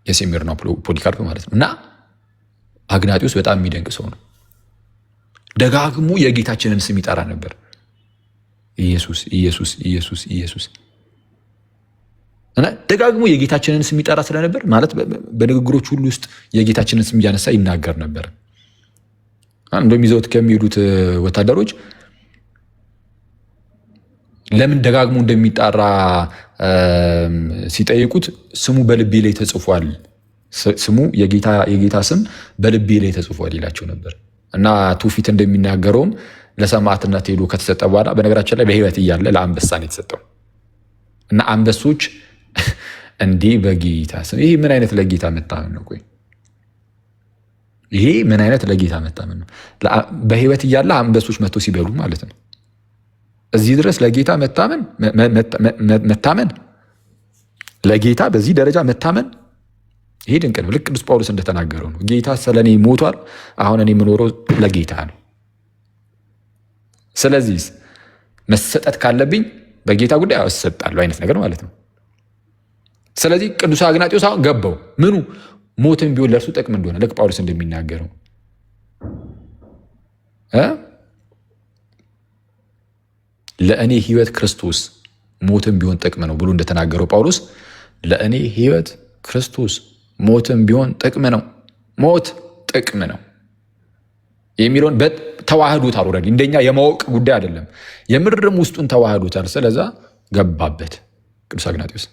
የሴሚርና ፖሊካርፕ ማለት ነው። እና አግናጢዮስ በጣም የሚደንቅ ሰው ነው። ደጋግሞ የጌታችንን ስም ይጠራ ነበር። ኢየሱስ ኢየሱስ ኢየሱስ ኢየሱስ እና ደጋግሞ የጌታችንን ስም ይጠራ ስለነበር ማለት በንግግሮች ሁሉ ውስጥ የጌታችንን ስም እያነሳ ይናገር ነበር። እንደውም ይዘውት ከሚሄዱት ወታደሮች ለምን ደጋግሞ እንደሚጣራ ሲጠይቁት ስሙ በልቤ ላይ ተጽፏል፣ ስሙ የጌታ ስም በልቤ ላይ ተጽፏል ይላቸው ነበር። እና ትውፊት እንደሚናገረውም ለሰማዕትነት ሄዶ ከተሰጠ በኋላ በነገራችን ላይ በሕይወት እያለ ለአንበሳ ነው የተሰጠው። እና አንበሶች እንዲህ በጌታ ስም ይሄ ምን አይነት ለጌታ መታመን ነው? ቆይ ይሄ ምን አይነት ለጌታ መታመን ነው? በሕይወት እያለ አንበሶች መጥቶ ሲበሉ ማለት ነው። እዚህ ድረስ ለጌታ መታመን ለጌታ በዚህ ደረጃ መታመን ይሄ ድንቅ ነው። ልክ ቅዱስ ጳውሎስ እንደተናገረው ነው። ጌታ ስለኔ ሞቷል፣ አሁን እኔ የምኖረው ለጌታ ነው። ስለዚህ መሰጠት ካለብኝ በጌታ ጉዳይ እሰጣለሁ አይነት ነገር ማለት ነው። ስለዚህ ቅዱስ አግናጢዮስ አሁን ገባው ምኑ ሞትም ቢሆን ለእርሱ ጥቅም እንደሆነ ልክ ጳውሎስ እንደሚናገረው ለእኔ ሕይወት ክርስቶስ ሞትም ቢሆን ጥቅም ነው ብሎ እንደተናገረው ጳውሎስ ለእኔ ሕይወት ክርስቶስ ሞትም ቢሆን ጥቅም ነው፣ ሞት ጥቅም ነው የሚለውን ተዋህዶታል። ኦልሬዲ እንደኛ የማወቅ ጉዳይ አይደለም፣ የምርም ውስጡን ተዋህዶታል። ስለዛ ገባበት ቅዱስ አግናጢዮስ።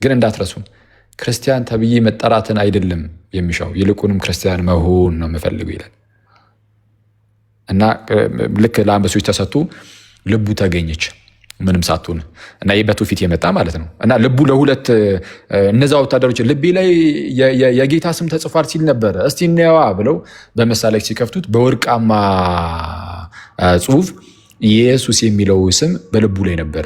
ግን እንዳትረሱ ክርስቲያን ተብዬ መጠራትን አይደለም የሚሻው፣ ይልቁንም ክርስቲያን መሆን ነው የምፈልገው ይላል። እና ልክ ለአንበሶች ተሰጥቶ ልቡ ተገኘች ምንም ሳትሆን እና ይህ በትውፊት የመጣ ማለት ነው። እና ልቡ ለሁለት እነዛ ወታደሮች ልቤ ላይ የጌታ ስም ተጽፏል ሲል ነበረ፣ እስቲ እንየዋ ብለው በመሳለቅ ሲከፍቱት በወርቃማ ጽሑፍ ኢየሱስ የሚለው ስም በልቡ ላይ ነበረ።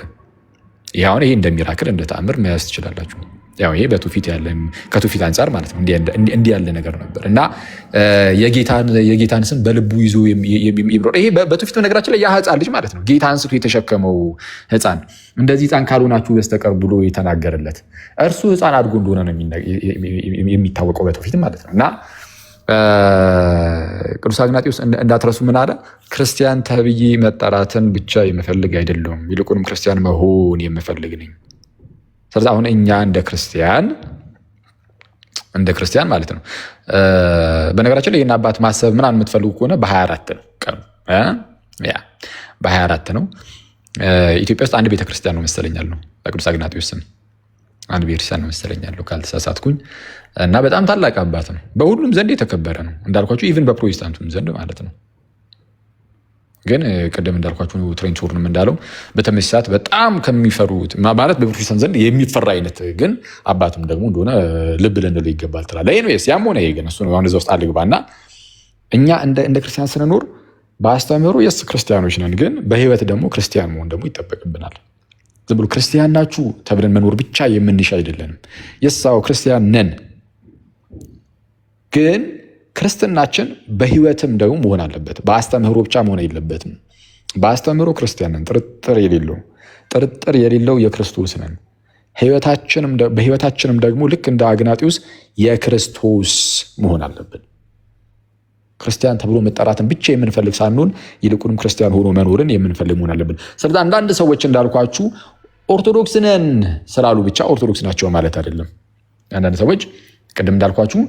ይሄ እንደሚራክል እንደ ተአምር መያዝ ትችላላችሁ። ያው ይሄ በትውፊት ያለን ከትውፊት አንጻር ማለት ነው እንዲህ ያለ ነገር ነበር እና የጌታን ስም በልቡ ይዞ የሚብሮ ይሄ በትውፊቱ ነገራችን ላይ ያ ሕፃን ልጅ ማለት ነው ጌታ አንስቶ የተሸከመው ሕፃን እንደዚህ ሕፃን ካልሆናችሁ በስተቀር ብሎ የተናገረለት እርሱ ሕፃን አድጎ እንደሆነ ነው የሚታወቀው በትውፊት ማለት ነው። እና ቅዱስ አግናጢዮስ እንዳትረሱ ምን አለ? ክርስቲያን ተብዬ መጠራትን ብቻ የምፈልግ አይደለሁም፣ ይልቁንም ክርስቲያን መሆን የምፈልግ ነኝ። ስለዚህ አሁን እኛ እንደ ክርስቲያን ማለት ነው። በነገራችን ላይ ይህን አባት ማሰብ ምናምን የምትፈልጉ ከሆነ በ24 ነው ቀኑ፣ በ24 ነው። ኢትዮጵያ ውስጥ አንድ ቤተክርስቲያን ነው መሰለኛል ነው በቅዱስ አግናጢዮስ ስም አንድ ቤተክርስቲያን ነው መሰለኛለሁ ካልተሳሳትኩኝ። እና በጣም ታላቅ አባት ነው፣ በሁሉም ዘንድ የተከበረ ነው እንዳልኳችሁ፣ ኢቭን በፕሮቴስታንቱም ዘንድ ማለት ነው። ግን ቅድም እንዳልኳችሁ ትሬንት ሆርንም እንዳለው በተመሳሳይ ሰዓት በጣም ከሚፈሩት ማለት በፕሮቴስታንት ዘንድ የሚፈራ አይነት ግን አባትም ደግሞ እንደሆነ ልብ ልንለው ይገባል ትላለህ። ይሄ ያም ሆነ ይሄ ግን እሱ ነው አሁን እዛ ውስጥ አልግባና እኛ እንደ ክርስቲያን ስንኖር በአስተምህሮ የስ ክርስቲያኖች ነን፣ ግን በህይወት ደግሞ ክርስቲያን መሆን ደግሞ ይጠበቅብናል። ዝም ብሎ ክርስቲያን ናችሁ ተብለን መኖር ብቻ የምንሻ አይደለንም። የሳው ክርስቲያን ነን፣ ግን ክርስትናችን በህይወትም ደግሞ መሆን አለበት። በአስተምህሮ ብቻ መሆን የለበትም። በአስተምህሮ ክርስቲያን ነን፣ ጥርጥር የሌለው የክርስቶስ ነን። በህይወታችንም ደግሞ ልክ እንደ አግናጢዮስ የክርስቶስ መሆን አለብን። ክርስቲያን ተብሎ መጠራትን ብቻ የምንፈልግ ሳንሆን ይልቁንም ክርስቲያን ሆኖ መኖርን የምንፈልግ መሆን አለብን። ስለዚህ አንዳንድ ሰዎች እንዳልኳችሁ ኦርቶዶክስ ነን ስላሉ ብቻ ኦርቶዶክስ ናቸው ማለት አይደለም። አንዳንድ ሰዎች ቅድም እንዳልኳችሁ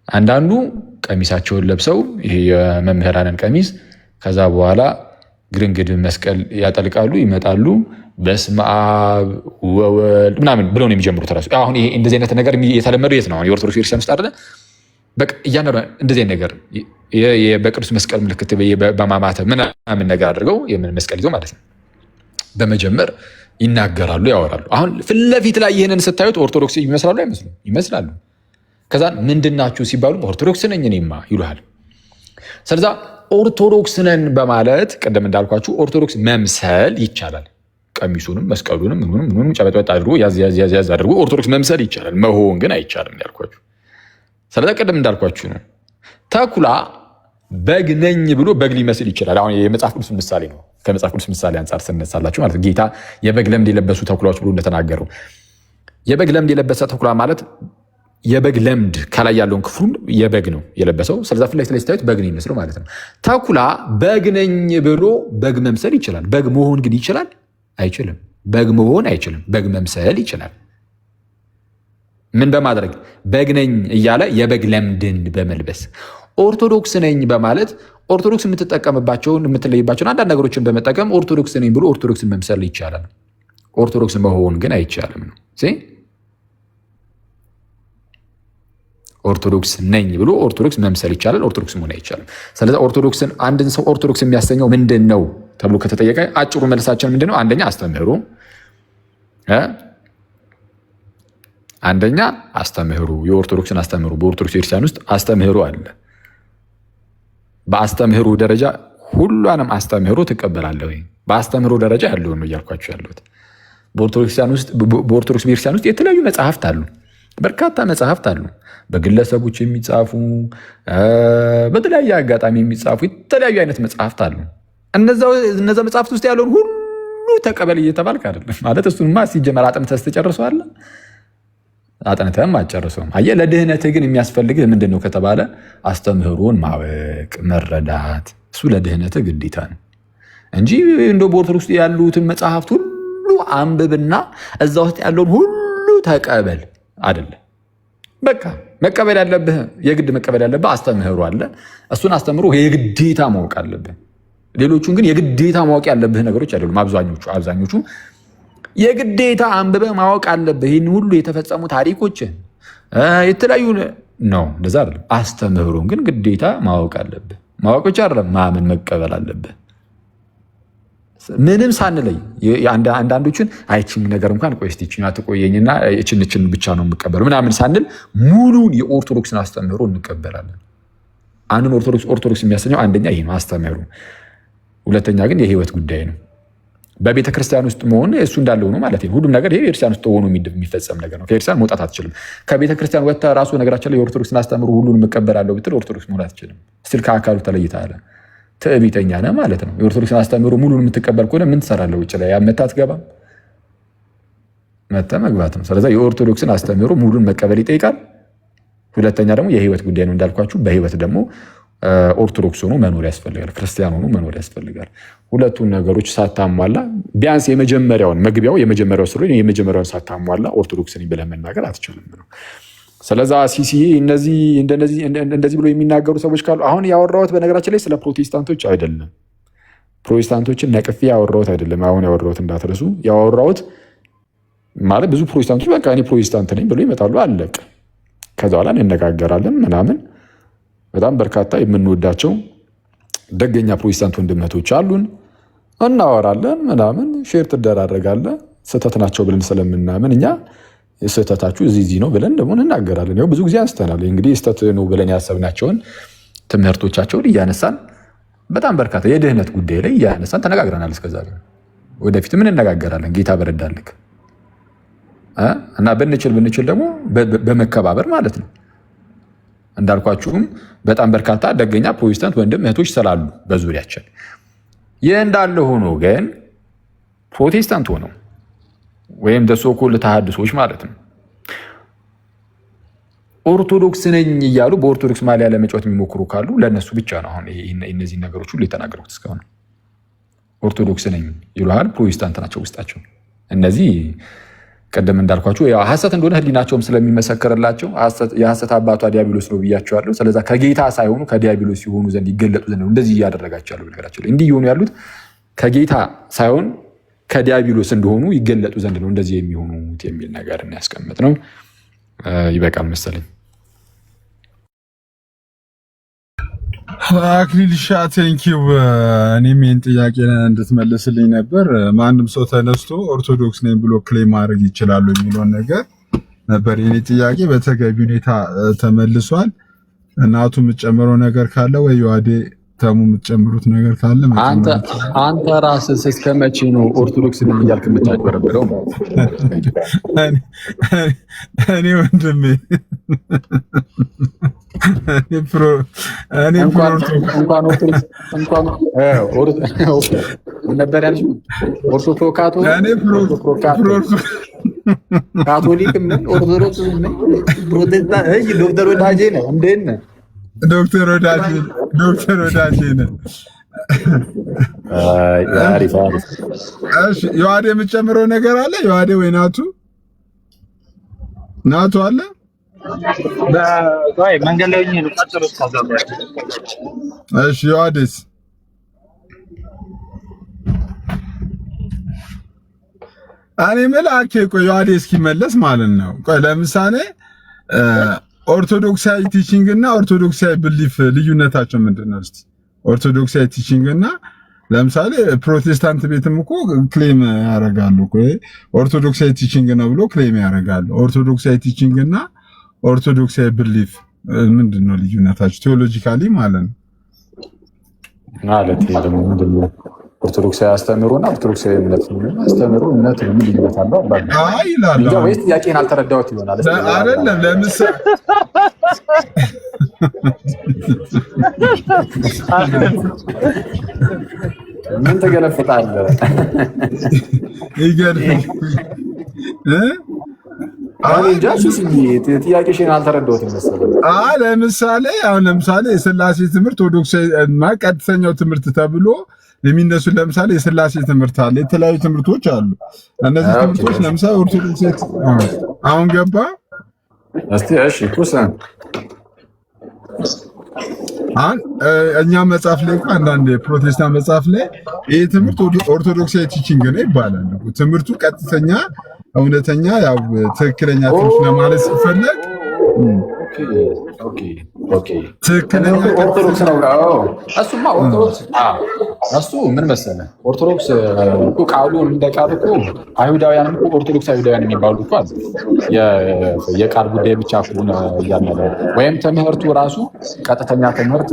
አንዳንዱ ቀሚሳቸውን ለብሰው ይሄ የመምህራንን ቀሚስ ከዛ በኋላ ግርንግድ መስቀል ያጠልቃሉ፣ ይመጣሉ፣ በስመ አብ ወወልድ ምናምን ብለው ነው የሚጀምሩት። ራሱ አሁን ይሄ እንደዚህ አይነት ነገር የተለመደው የት ነው? አሁን የኦርቶዶክስ ቤተክርስቲያን ውስጥ አይደለ? በቃ እያንዳንዱ እንደዚህ ነገር በቅዱስ መስቀል ምልክት በማማተብ ምናምን ነገር አድርገው የምን መስቀል ይዞ ማለት ነው በመጀመር ይናገራሉ፣ ያወራሉ። አሁን ፊት ለፊት ላይ ይህንን ስታዩት ኦርቶዶክስ ይመስላሉ አይመስሉም? ይመስላሉ። ከዛ ምንድናችሁ ሲባሉ ኦርቶዶክስ ነኝ እኔማ ይሉሃል። ስለዛ ኦርቶዶክስ ነን በማለት ቅድም እንዳልኳችሁ ኦርቶዶክስ መምሰል ይቻላል። ቀሚሱንም መስቀሉንም ምኑንም ጨበጥበጥ አድርጎ ያዝ አድርጎ ኦርቶዶክስ መምሰል ይቻላል። መሆን ግን አይቻልም ያልኳችሁ። ስለዛ ቅድም እንዳልኳችሁ ነው። ተኩላ በግ ነኝ ብሎ በግ ሊመስል ይችላል። አሁን የመጽሐፍ ቅዱስ ምሳሌ ነው። ከመጽሐፍ ቅዱስ ምሳሌ አንጻር ስነሳላችሁ ማለት ጌታ የበግ ለምድ የለበሱ ተኩላዎች ብሎ እንደተናገረው የበግ ለምድ የለበሰ ተኩላ ማለት የበግ ለምድ ከላይ ያለውን ክፍሉን የበግ ነው የለበሰው። ስለዛ ፊት ላይ ስታዩት በግ ነው የሚመስለው ማለት ነው። ተኩላ በግ ነኝ ብሎ በግ መምሰል ይችላል። በግ መሆን ግን ይችላል? አይችልም። በግ መሆን አይችልም። በግ መምሰል ይችላል። ምን በማድረግ? በግ ነኝ እያለ የበግ ለምድን በመልበስ። ኦርቶዶክስ ነኝ በማለት ኦርቶዶክስ የምትጠቀምባቸውን የምትለይባቸውን አንዳንድ ነገሮችን በመጠቀም ኦርቶዶክስ ነኝ ብሎ ኦርቶዶክስን መምሰል ይቻላል። ኦርቶዶክስ መሆን ግን አይቻልም ነው። ኦርቶዶክስ ነኝ ብሎ ኦርቶዶክስ መምሰል ይቻላል። ኦርቶዶክስ መሆን አይቻልም። ስለዚህ ኦርቶዶክስን አንድን ሰው ኦርቶዶክስ የሚያሰኘው ምንድን ነው ተብሎ ከተጠየቀ አጭሩ መልሳችን ምንድን ነው? አንደኛ አስተምህሮ፣ አንደኛ አስተምህሮ፣ የኦርቶዶክስን አስተምህሮ። በኦርቶዶክስ ቤተክርስቲያን ውስጥ አስተምህሮ አለ። በአስተምህሮ ደረጃ ሁሏንም አስተምህሮ ትቀበላለህ ወይ? በአስተምህሮ ደረጃ ያለውን ነው እያልኳቸው ያለሁት። በኦርቶዶክስ ቤተክርስቲያን ውስጥ የተለያዩ መጽሐፍት አሉ። በርካታ መጽሐፍት አሉ። በግለሰቦች የሚጻፉ በተለያየ አጋጣሚ የሚጻፉ የተለያዩ አይነት መጽሐፍት አሉ። እነዛ መጽሐፍት ውስጥ ያለውን ሁሉ ተቀበል እየተባልክ አይደለም ማለት። እሱንማ ሲጀመር አጥንተህ ስትጨርሰዋለህ። አጥንተህም አትጨርሰውም። አየህ፣ ለድህነትህ ግን የሚያስፈልግህ ምንድን ነው ከተባለ አስተምህሮን ማወቅ መረዳት። እሱ ለድህነትህ ግዴታ ነው እንጂ እንደው በኦርቶዶክስ ያሉትን መጽሐፍት ሁሉ አንብብና እዛ ውስጥ ያለውን ሁሉ ተቀበል አይደለም። በቃ መቀበል ያለብህ የግድ መቀበል ያለብህ አስተምህሮ አለ። እሱን አስተምህሮ የግዴታ ማወቅ አለብህ። ሌሎቹን ግን የግዴታ ማወቅ ያለብህ ነገሮች አይደሉም። አብዛኞቹ የግዴታ አንብበህ ማወቅ አለብህ። ይህን ሁሉ የተፈጸሙ ታሪኮችን የተለያዩ ነው፣ እንደዛ አይደለም። አስተምህሮን ግን ግዴታ ማወቅ አለብህ። ማወቅ ብቻ አይደለም፣ ማመን መቀበል አለብህ። ምንም ሳንለይ አንዳንዶችን አይችን ነገር እንኳን ቆይ እስቲ ይችኛ ትቆየኝና እችን ብቻ ነው የምቀበለው ምናምን ሳንል ሙሉን የኦርቶዶክስን አስተምህሮ እንቀበላለን። አንዱን ኦርቶዶክስ የሚያሰኘው አንደኛ ይሄ ነው አስተምህሮ። ሁለተኛ ግን የህይወት ጉዳይ ነው። በቤተ ክርስቲያን ውስጥ መሆን እሱ እንዳለው ነው ማለት ነው። ሁሉም ነገር ይሄ ቤተክርስቲያን ውስጥ ሆኖ የሚፈጸም ነገር ነው። ከቤተክርስቲያን መውጣት አትችልም። ከቤተ ክርስቲያን ወጥተህ ራሱ ነገራችን ላይ የኦርቶዶክስን አስተምህሮ ሁሉን እቀበላለሁ ብትል ኦርቶዶክስ መሆን አትችልም። ስቲል ከአካሉ ተለይተሃል። ትዕቢተኛ ነህ ማለት ነው። የኦርቶዶክስን አስተምህሮ ሙሉን የምትቀበል ከሆነ ምን ትሰራለህ? ውጭ ላይ መተህ አትገባም? መተህ መግባት ነው። ስለዚህ የኦርቶዶክስን አስተምህሮ ሙሉን መቀበል ይጠይቃል። ሁለተኛ ደግሞ የህይወት ጉዳይ ነው እንዳልኳችሁ። በህይወት ደግሞ ኦርቶዶክስ ሆኖ መኖር ያስፈልጋል። ክርስቲያን ሆኖ መኖር ያስፈልጋል። ሁለቱን ነገሮች ሳታሟላ ቢያንስ መግቢያው የመጀመሪያው ስለሆነ የመጀመሪያውን ሳታሟላ ኦርቶዶክስ ነኝ ብለህ መናገር አትችልም ነው። ስለዛ ሲሲዬ እንደዚህ ብሎ የሚናገሩ ሰዎች ካሉ አሁን ያወራሁት በነገራችን ላይ ስለ ፕሮቴስታንቶች አይደለም። ፕሮቴስታንቶችን ነቅፌ ያወራሁት አይደለም። አሁን ያወራሁት እንዳትረሱ። ያወራሁት ማለት ብዙ ፕሮቴስታንቶች በቃ እኔ ፕሮቴስታንት ነኝ ብሎ ይመጣሉ። አለቅ ከዛ በኋላ እንነጋገራለን ምናምን። በጣም በርካታ የምንወዳቸው ደገኛ ፕሮቴስታንት ወንድምነቶች አሉን። እናወራለን ምናምን፣ ሼር ትደራረጋለህ። ስህተት ናቸው ብለን ስለምናምን እኛ ስህተታችሁ እዚህ ነው ብለን ደግሞ እንናገራለን። ያው ብዙ ጊዜ አንስተናል። እንግዲህ ስህተት ነው ብለን ያሰብናቸውን ትምህርቶቻቸውን እያነሳን በጣም በርካታ የድህነት ጉዳይ ላይ እያነሳን ተነጋግረናል። እስከዛ ወደፊት ምን እንነጋገራለን ጌታ በረዳልክ እና ብንችል ደግሞ በመከባበር ማለት ነው። እንዳልኳችሁም በጣም በርካታ ደገኛ ፕሮቴስታንት ወንድም እህቶች ስላሉ በዙሪያችን። ይህ እንዳለ ሆኖ ግን ፕሮቴስታንት ሆነው ወይም ደሶኮል ተሐድሶች ማለት ነው ኦርቶዶክስ ነኝ እያሉ በኦርቶዶክስ ማሊያ ለመጫወት የሚሞክሩ ካሉ ለእነሱ ብቻ ነው አሁን እነዚህ ነገሮች ሁሉ የተናገሩት። እስካሁን ኦርቶዶክስ ነኝ ይሉሃል፣ ፕሮቴስታንት ናቸው ውስጣቸው። እነዚህ ቀደም እንዳልኳቸው ሐሰት እንደሆነ ህሊናቸውም ስለሚመሰከርላቸው የሐሰት አባቷ ዲያብሎስ ነው ብያቸዋለሁ። ስለዛ ከጌታ ሳይሆኑ ከዲያብሎስ ሲሆኑ ዘንድ ይገለጡ ዘንድ ነው እንደዚህ እያደረጋቸው ያለው። ነገራቸው ላይ እንዲህ እየሆኑ ያሉት ከጌታ ሳይሆን ከዲያብሎስ እንደሆኑ ይገለጡ ዘንድ ነው እንደዚህ የሚሆኑት የሚል ነገር እናያስቀምጥ ነው። ይበቃል መሰለኝ። አክሊልሻ ቴንኪው። እኔም ይህን ጥያቄ እንድትመልስልኝ ነበር። ማንም ሰው ተነስቶ ኦርቶዶክስ ነኝ ብሎ ክሌም ማድረግ ይችላሉ የሚለውን ነገር ነበር የኔ ጥያቄ። በተገቢ ሁኔታ ተመልሷል። እናቱ የምትጨምረው ነገር ካለ ወይ ዋዴ ተሙ የምትጨምሩት ነገር ካለ አንተ ራስህ እስከ መቼ ነው ኦርቶዶክስ ነኝ እያልክ የምታጭበረብረው? እኔ ወንድሜ ካቶሊክም ነኝ ኦርቶዶክስም ነኝ ፕሮቴስታንት ዶክተር ወዳጄ ነው። እንዴት ነህ ዶክተር ወዳጄ? ዶክተር ወዳጄ ነህ? እሺ ዮሐዴ የምትጨምረው ነገር አለ? ዮሐዴ ወይ ናቱ አለ? በቃይ መንገድ ላይ ነው ቀጥሎ ታዛባ። እሺ ዮሐዴስ? እኔ መልአኬ ቆይ ዮሐዴ እስኪመለስ ማለት ነው። ቆይ ለምሳሌ ኦርቶዶክሳዊ ቲቺንግ እና ኦርቶዶክሳዊ ብሊፍ ልዩነታቸው ምንድነው? እስቲ ኦርቶዶክሳዊ ቲቺንግ እና ለምሳሌ ፕሮቴስታንት ቤትም እኮ ክሌም ያደርጋሉ እኮ ኦርቶዶክሳዊ ቲቺንግ ነው ብሎ ክሌም ያደርጋሉ። ኦርቶዶክሳዊ ቲቺንግ እና ኦርቶዶክሳዊ ብሊፍ ምንድነው ልዩነታቸው ቴዎሎጂካሊ ማለት ነው? ማለት ደግሞ ምንድነው ኦርቶዶክሳዊ አስተምህሮና ኦርቶዶክሳዊ እምነት አስተምህሮ እምነት ምን ልዩነት አለው? አይ ይላል እንጃ ወይስ ጥያቄን አልተረዳሁት ይሆናል። አይደለም ለምሳሌ ምን ተገለፍጣለህ? ይገርም አሁን እንጃ ጥያቄሽን አልተረዳሁትም መሰለኝ። ለምሳሌ ለምሳሌ የሥላሴ ትምህርት ኦርቶዶክሳዊ ቀጥተኛው ትምህርት ተብሎ የሚነሱ ለምሳሌ የሥላሴ ትምህርት አለ። የተለያዩ ትምህርቶች አሉ። እነዚህ ትምህርቶች ለምሳሌ ኦርቶዶክስ አሁን ገባ እስቲ እሺ ኩሰን እኛ መጽሐፍ ላይ እንኳን አንዳንድ ፕሮቴስታንት መጽሐፍ ላይ ይሄ ትምህርት ኦርቶዶክሳዊ ቲቺንግ ነው ይባላል። ትምህርቱ ቀጥተኛ እውነተኛ ያው ትክክለኛ ትምህርት ለማለት ሲፈለግ ትክክለኛ ኦርቶዶክስ ነው። እሱማ ኦርቶዶክስ እሱ ምን መሰለህ ኦርቶዶክስ እኮ ቃሉ እንደ ቃል እኮ አይሁዳውያን እኮ ኦርቶዶክስ አይሁዳውያን የሚባሉ እኮ አሉ። የቃል ጉዳይ ብቻ ከሆነ እያለ ወይም ትምህርቱ ራሱ ቀጥተኛ ትምህርት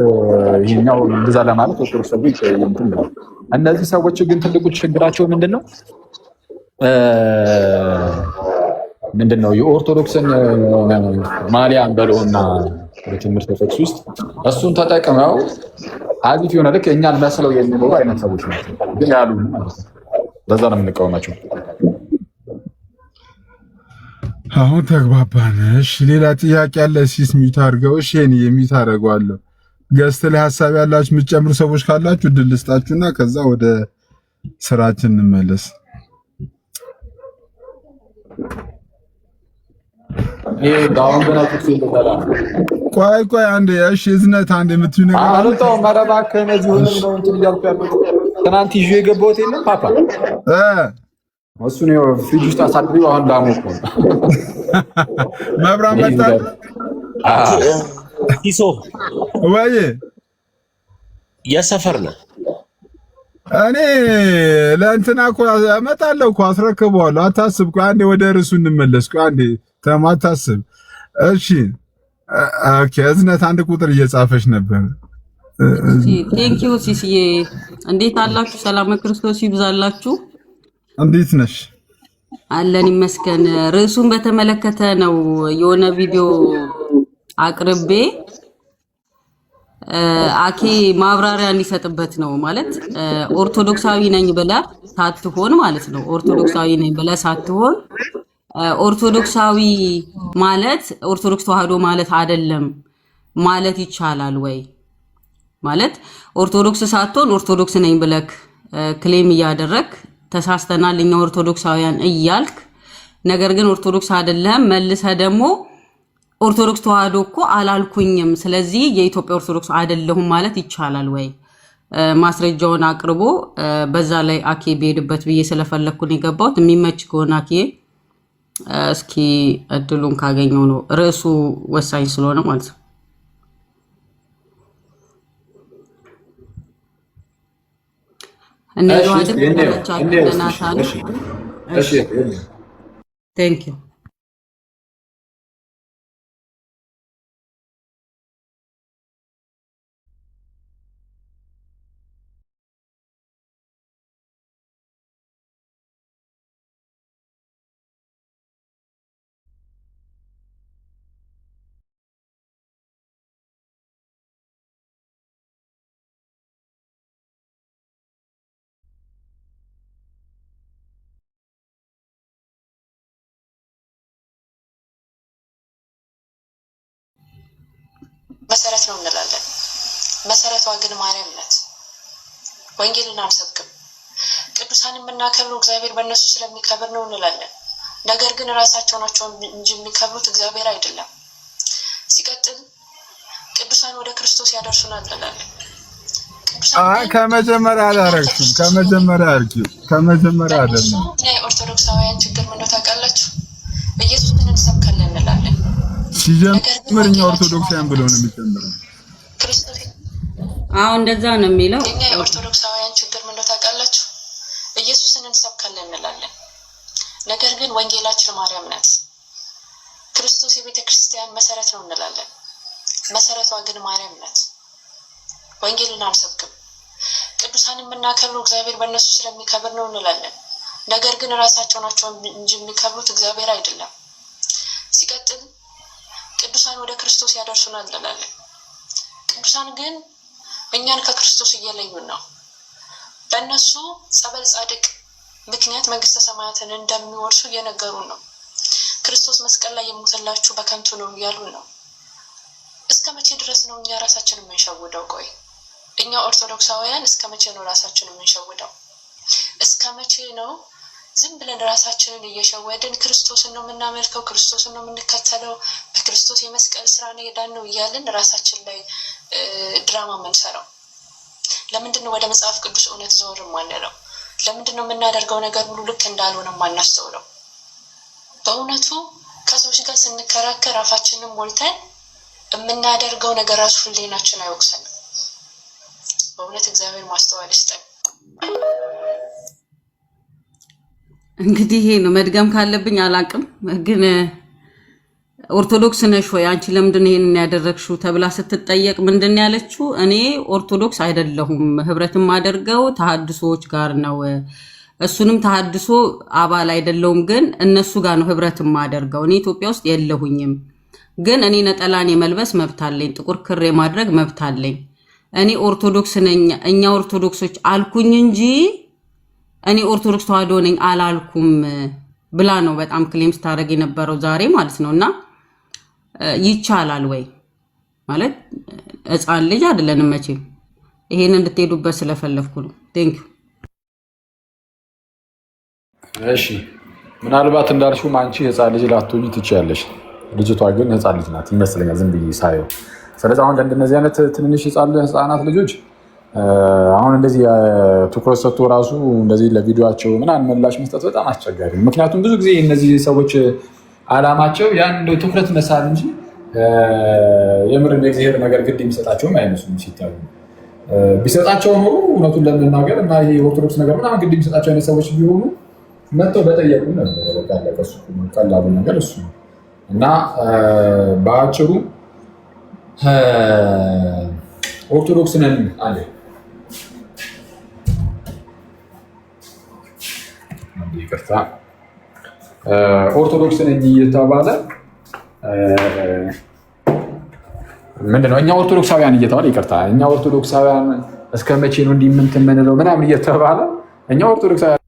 ይሄኛው እንደዛ ለማለት ኦርቶዶክስ ሰዎች እንትን ነው። እነዚህ ሰዎች ግን ትልቁ ችግራቸው ምንድነው? ምንድነው የኦርቶዶክስን ማሊያን በለውና በትምህርት ቴክስት ውስጥ እሱን ተጠቅመው አዚፍ የሆነ ልክ እኛን መስለው የሚኖሩ አይነት ሰዎች ናቸው። ግን ያሉ ማለት ነው። ለዛ ነው የምንቃወማቸው። አሁን ተግባባን። እሺ ሌላ ጥያቄ አለ? ሲስ ሚዩት አድርገው። እሺ እኔ የሚዩት አደርገዋለሁ። ገስት ላይ ሐሳብ ያላችሁ የምትጨምሩ ሰዎች ካላችሁ እድል ልስጣችሁና ከዛ ወደ ስራችን እንመለስ። ቆይ አንዴ እሺ እዝነት አንዴ የምትዩ ነገር አልወጣው መረባከ እነዚህ ሁሉ ነው እንትን እያልኩ ያሉት ትናንት ይዤ የገባሁት የለም ፓፓ እሱ ነው ፍሪጅ ውስጥ አሳድሪው አሁን ላሞቅ ነው መብራት መጣ ኪሶ ወይ የሰፈር ነው እኔ ለእንትና እኮ እመጣለሁ እኮ አስረክበዋለሁ አታስብ ቆይ አንዴ ወደ ርዕሱ እንመለስ ቆይ አንዴ ተማታስብ እሺ ኦኬ እዝነት አንድ ቁጥር እየጻፈች ነበር ቴንኪው ሲሲዬ እንዴት አላችሁ ሰላም ክርስቶስ ይብዛላችሁ እንዴት ነሽ አለን ይመስገን ርዕሱን በተመለከተ ነው የሆነ ቪዲዮ አቅርቤ አኬ ማብራሪያ እንዲሰጥበት ነው ማለት ኦርቶዶክሳዊ ነኝ ብለ ሳትሆን ማለት ነው ኦርቶዶክሳዊ ነኝ ብለ ሳትሆን ኦርቶዶክሳዊ ማለት ኦርቶዶክስ ተዋህዶ ማለት አይደለም ማለት ይቻላል ወይ ማለት ኦርቶዶክስ ሳትሆን ኦርቶዶክስ ነኝ ብለክ ክሌም እያደረክ ተሳስተናል እኛ ኦርቶዶክሳውያን እያልክ ነገር ግን ኦርቶዶክስ አይደለም መልሰ ደግሞ ኦርቶዶክስ ተዋህዶ እኮ አላልኩኝም ስለዚህ የኢትዮጵያ ኦርቶዶክስ አይደለሁም ማለት ይቻላል ወይ ማስረጃውን አቅርቦ በዛ ላይ አኬ ቢሄድበት ብዬ ስለፈለኩ ነው የገባሁት የሚመች ከሆነ አኬ እስኪ እድሉን ካገኘው ነው ርዕሱ ወሳኝ ስለሆነ ማለት ነው እነ ዮሐድም ተመቻቹ ለናታን። እሺ ቴንክ ዩ መሰረት ነው እንላለን። መሰረቷ ግን ማርያም ናት። ወንጌልን አንሰብክም። ቅዱሳን የምናከብረው እግዚአብሔር በእነሱ ስለሚከብር ነው እንላለን። ነገር ግን ራሳቸው ናቸው እንጂ የሚከብሩት እግዚአብሔር አይደለም። ሲቀጥል ቅዱሳን ወደ ክርስቶስ ያደርሱናል እንላለን። ከመጀመሪያ አላረግሽም። ከመጀመሪያ አይደለም። የኦርቶዶክሳውያን ችግር ምን እንደሆነ ታውቃላችሁ? ኢየሱስን እንሰብካለን እንላለን። ሲጀምር እኛ ኦርቶዶክሳውያን ብለው ነው የሚጀምረው። አዎ እንደዛ ነው የሚለው። እኛ የኦርቶዶክሳውያን ችግር ምን እንደሆነ ታውቃላችሁ? ኢየሱስን እንሰብካለን እንላለን። ነገር ግን ወንጌላችን ማርያም ናት። ክርስቶስ የቤተ ክርስቲያን መሰረት ነው እንላለን። መሰረቷ ግን ማርያም ናት። ወንጌልን አንሰብክም። ቅዱሳን የምናከብረው እግዚአብሔር በእነሱ ስለሚከብር ነው እንላለን። ነገር ግን ራሳቸው ናቸው እንጂ የሚከብሩት እግዚአብሔር አይደለም። ሲቀጥል ቅዱሳን ወደ ክርስቶስ ያደርሱናል እንላለን። ቅዱሳን ግን እኛን ከክርስቶስ እየለዩን ነው። በእነሱ ጸበል ጻድቅ ምክንያት መንግስተ ሰማያትን እንደሚወርሱ እየነገሩን ነው። ክርስቶስ መስቀል ላይ የሞተላችሁ በከንቱ ነው እያሉን ነው። እስከ መቼ ድረስ ነው እኛ ራሳችንን የምንሸውደው? ቆይ እኛ ኦርቶዶክሳውያን እስከ መቼ ነው ራሳችንን የምንሸውደው? እስከ መቼ ነው ዝም ብለን ራሳችንን እየሸወድን ክርስቶስን ነው የምናመልከው፣ ክርስቶስን ነው የምንከተለው፣ በክርስቶስ የመስቀል ስራ ነው የዳነው እያልን ራሳችን ላይ ድራማ የምንሰራው? ለምንድን ነው ወደ መጽሐፍ ቅዱስ እውነት ዘወር የማንለው? ለምንድን ነው የምናደርገው ነገር ሁሉ ልክ እንዳልሆነ የማናስተውለው? በእውነቱ ከሰዎች ጋር ስንከራከር አፋችንን ሞልተን የምናደርገው ነገር ራሱ ህሊናችን አይወቅሰንም። በእውነት እግዚአብሔር ማስተዋል ይስጠን። እንግዲህ ይሄ ነው። መድገም ካለብኝ አላቅም፣ ግን ኦርቶዶክስ ነሽ ወይ አንቺ ለምንድን ነው ይሄንን ያደረግሽው ተብላ ስትጠየቅ ምንድን ነው ያለችው? እኔ ኦርቶዶክስ አይደለሁም፣ ህብረትም አደርገው ተሐድሶዎች ጋር ነው። እሱንም ተሐድሶ አባል አይደለሁም፣ ግን እነሱ ጋር ነው ህብረትም አደርገው። እኔ ኢትዮጵያ ውስጥ የለሁኝም፣ ግን እኔ ነጠላን የመልበስ መብት አለኝ፣ ጥቁር ክር የማድረግ መብት አለኝ። እኔ ኦርቶዶክስ ነኝ፣ እኛ ኦርቶዶክሶች አልኩኝ እንጂ እኔ ኦርቶዶክስ ተዋህዶ ነኝ አላልኩም ብላ ነው በጣም ክሌም ስታደርግ የነበረው ዛሬ ማለት ነው። እና ይቻላል ወይ ማለት ህፃን ልጅ አይደለንም መቼም። ይሄን እንድትሄዱበት ስለፈለኩ ነው። ቴንክ ዩ። እሺ ምናልባት እንዳልሽውም አንቺ ህፃን ልጅ ላትሆኚ ትችያለሽ። ልጅቷ ግን ህፃን ልጅ ናት ይመስለኛል ዝም ብዬ ሳየው። ስለዚህ አሁን እንደነዚህ አይነት ትንንሽ ህፃናት ልጆች አሁን እንደዚህ ትኩረት ሰጥቶ ራሱ እንደዚህ ለቪዲዮቸው ምናምን ምላሽ መስጠት በጣም አስቸጋሪ ነው። ምክንያቱም ብዙ ጊዜ እነዚህ ሰዎች አላማቸው ያን ትኩረት መሳብ እንጂ የምር የእግዚአብሔር ነገር ግድ የሚሰጣቸውም አይመስሉም። ሲታዩ ቢሰጣቸው ኖሮ እውነቱን ለመናገር እና ይሄ ኦርቶዶክስ ነገር ምናምን ግድ የሚሰጣቸው አይነት ሰዎች ቢሆኑ መጥተው በጠየቁ ነበር። ቀላሉ ነገር እሱ ነው እና በአጭሩ ኦርቶዶክስ ነን አለ ይቅርታ ኦርቶዶክስ ነኝ እየተባለ ምንድነው እኛ ኦርቶዶክሳውያን እየተባለ ይቅርታ እኛ ኦርቶዶክሳውያን እስከ መቼ ነው እንዲህ የምንለው ምናምን እየተባለ እኛ ኦርቶዶክሳውያን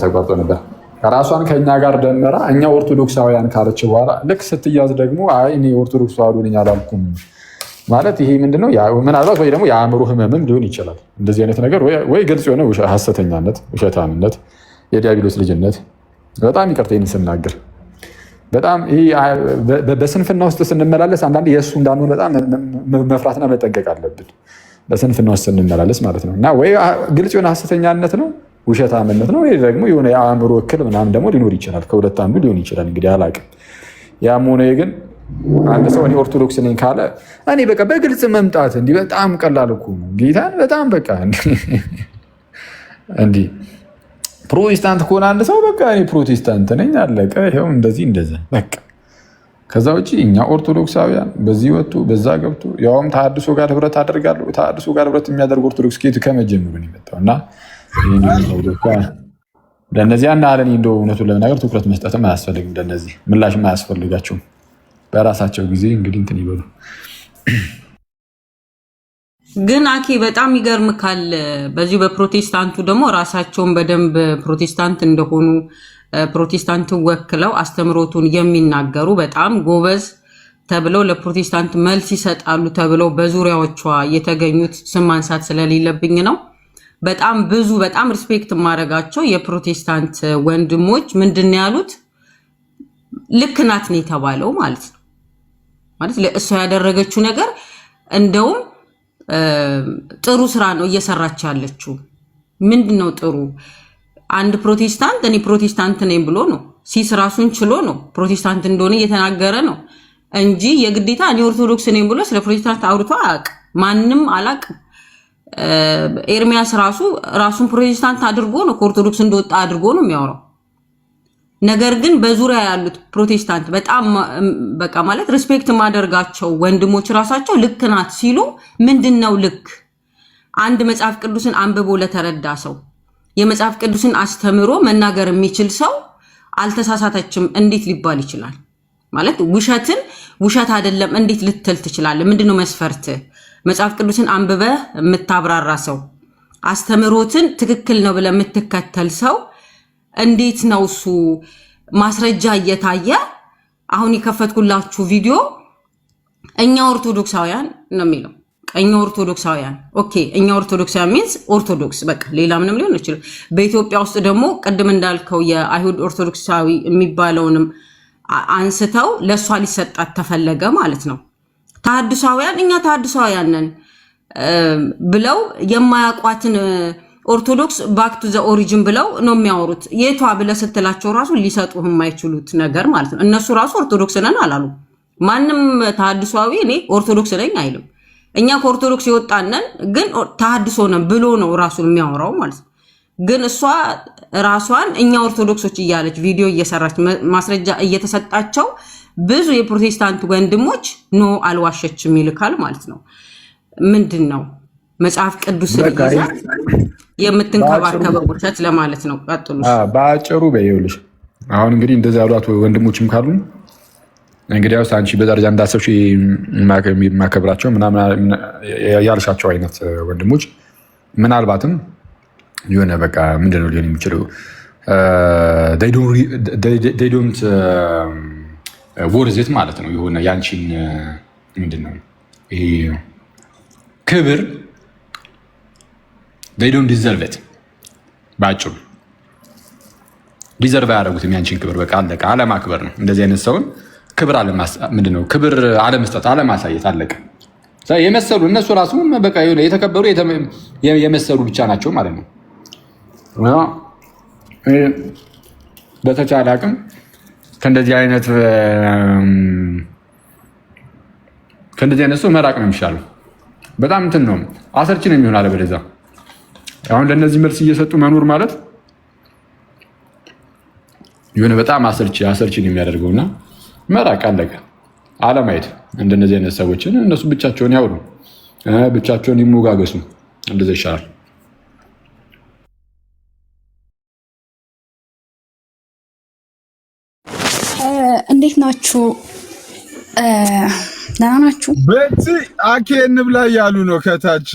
ተቋርጦ ነበር። ራሷን ከእኛ ጋር ደመራ እኛ ኦርቶዶክሳውያን ካለች በኋላ ልክ ስትያዝ ደግሞ አይ እኔ ኦርቶዶክስ ተዋህዶ ነኝ አላልኩም ማለት ይሄ ምንድነው? ምናልባት ወይ ደግሞ የአእምሮ ህመምም ሊሆን ይችላል። እንደዚህ አይነት ነገር ወይ ግልጽ የሆነ ሐሰተኛነት፣ ውሸታምነት፣ የዲያብሎስ ልጅነት። በጣም ይቅርታ ይህን ስናገር በጣም በስንፍና ውስጥ ስንመላለስ አንዳንዴ የእሱ እንዳንሆን በጣም መፍራትና መጠንቀቅ አለብን። በስንፍና ውስጥ ስንመላለስ ማለት ነው እና ወይ ግልጽ የሆነ ሐሰተኛነት ነው ውሸታምነት ነው። ይሄ ደግሞ የሆነ የአእምሮ እክል ምናምን ደግሞ ሊኖር ይችላል። ከሁለት አንዱ ሊሆን ይችላል። እንግዲህ አላውቅም። ያም ሆነ ግን አንድ ሰው እኔ ኦርቶዶክስ ነኝ ካለ እኔ በቃ በግልጽ መምጣት እንዲህ በጣም ቀላል እኮ ነው። ጌታን በጣም በቃ እንዲህ ፕሮቴስታንት ከሆነ አንድ ሰው በቃ እኔ ፕሮቴስታንት ነኝ አለቀ። ይኸው እንደዚህ እንደዛ በቃ። ከዛ ውጭ እኛ ኦርቶዶክሳውያን በዚህ ወጥቶ በዛ ገብቶ ያውም ተሐድሶ ጋር ህብረት አደርጋለሁ። ተሐድሶ ጋር ህብረት የሚያደርግ ኦርቶዶክስ ከየቱ ከመጀመሩ ነው የመጣው እና ለእነዚህ ያን አለን እንደው እውነቱን ለመናገር ትኩረት መስጠትም አያስፈልግም። እንደነዚህ ምላሽም አያስፈልጋቸውም። በራሳቸው ጊዜ እንግዲህ እንትን ይበሉ። ግን አኬ በጣም ይገርምካል። በዚሁ በፕሮቴስታንቱ ደግሞ ራሳቸውን በደንብ ፕሮቴስታንት እንደሆኑ ፕሮቴስታንትን ወክለው አስተምሮቱን የሚናገሩ በጣም ጎበዝ ተብለው ለፕሮቴስታንት መልስ ይሰጣሉ ተብለው በዙሪያዎቿ የተገኙት ስም ማንሳት ስለሌለብኝ ነው። በጣም ብዙ በጣም ሪስፔክት የማደርጋቸው የፕሮቴስታንት ወንድሞች ምንድን ነው ያሉት? ልክ ናት ነው የተባለው ማለት ነው። ማለት ለእሷ ያደረገችው ነገር እንደውም ጥሩ ስራ ነው እየሰራች ያለችው። ምንድን ነው ጥሩ? አንድ ፕሮቴስታንት እኔ ፕሮቴስታንት ነኝ ብሎ ነው ሲስ ራሱን ችሎ ነው ፕሮቴስታንት እንደሆነ እየተናገረ ነው እንጂ የግዴታ እኔ ኦርቶዶክስ ነኝ ብሎ ስለ ፕሮቴስታንት አውርቶ አያውቅም። ማንም አላውቅም። ኤርሚያስ ራሱን ፕሮቴስታንት አድርጎ ነው ከኦርቶዶክስ እንደወጣ አድርጎ ነው የሚያወራው። ነገር ግን በዙሪያ ያሉት ፕሮቴስታንት በጣም በቃ ማለት ሪስፔክት ማደርጋቸው ወንድሞች ራሳቸው ልክ ናት ሲሉ ምንድነው ልክ? አንድ መጽሐፍ ቅዱስን አንብቦ ለተረዳ ሰው የመጽሐፍ ቅዱስን አስተምሮ መናገር የሚችል ሰው አልተሳሳተችም እንዴት ሊባል ይችላል? ማለት ውሸትን ውሸት አይደለም እንዴት ልትል ትችላለህ? ምንድነው መስፈርት? መጽሐፍ ቅዱስን አንብበህ የምታብራራ ሰው አስተምሮትን ትክክል ነው ብለህ የምትከተል ሰው እንዴት ነው እሱ ማስረጃ እየታየ አሁን የከፈትኩላችሁ ቪዲዮ እኛ ኦርቶዶክሳውያን ነው የሚለው። እኛ ኦርቶዶክሳውያን ኦኬ፣ እኛ ኦርቶዶክሳውያን ሚንስ ኦርቶዶክስ በቃ ሌላ ምንም ሊሆን ይችላል። በኢትዮጵያ ውስጥ ደግሞ ቅድም እንዳልከው የአይሁድ ኦርቶዶክሳዊ የሚባለውንም አንስተው ለሷ ሊሰጣት ተፈለገ ማለት ነው። ተሐድሳውያን እኛ ተሐድሳውያን ነን ብለው የማያውቋትን ኦርቶዶክስ ባክ ቱ ዘ ኦሪጂን ብለው ነው የሚያወሩት። የቷ ብለህ ስትላቸው ራሱ ሊሰጡህ የማይችሉት ነገር ማለት ነው። እነሱ ራሱ ኦርቶዶክስ ነን አላሉ። ማንም ተሐድሷዊ እኔ ኦርቶዶክስ ነኝ አይልም። እኛ ከኦርቶዶክስ የወጣነን ግን ተሐድሶ ነን ብሎ ነው ራሱን የሚያወራው ማለት ነው። ግን እሷ ራሷን እኛ ኦርቶዶክሶች እያለች ቪዲዮ እየሰራች ማስረጃ እየተሰጣቸው ብዙ የፕሮቴስታንት ወንድሞች ኖ አልዋሸችም ይልካል ማለት ነው። ምንድን ነው መጽሐፍ ቅዱስን ይዛ የምትንከባከበው ውሸት ለማለት ነው። ቀጥሉ። በአጭሩ በይውልሽ አሁን እንግዲህ እንደዚህ ያሏት ወንድሞችም ካሉ እንግዲህ ያው አንቺ በደረጃ እንዳሰብሽ የማከብራቸው ምናምን ያልሻቸው አይነት ወንድሞች ምናልባትም የሆነ በቃ ምንድነው ሊሆን የሚችለው they don't ወርዝት ማለት ነው። የሆነ ያንቺን ምንድነው ይሄ ክብር they don't deserve it ባጭሩ ዲዘርቭ አያደርጉትም ያንቺን ክብር። በቃ አለቀ። አለማክበር ነው። እንደዚህ አይነት ሰውን ክብር ምንድነው ክብር አለመስጠት፣ አለማሳየት አለቀ። የመሰሉ እነሱ ራሱ በቃ የተከበሩ የመሰሉ ብቻ ናቸው ማለት ነው። በተቻለ አቅም ከእንደዚህ አይነት ሰው መራቅ ነው የሚሻለው። በጣም እንትን ነው አሰርች ነው የሚሆን አለበለዚያ አሁን ለእነዚህ መልስ እየሰጡ መኖር ማለት የሆነ በጣም አሰርች ነው የሚያደርገውና መራቅ አለቀ። አለማየት እንደነዚህ አይነት ሰዎችን እነሱ ብቻቸውን ያውሩ፣ ብቻቸውን ይሞጋገሱ፣ እንደዛ ይሻላል። እንዴት ናችሁ? ደህና ናችሁ? በዚህ አኬ እንብላ እያሉ ነው ከታች።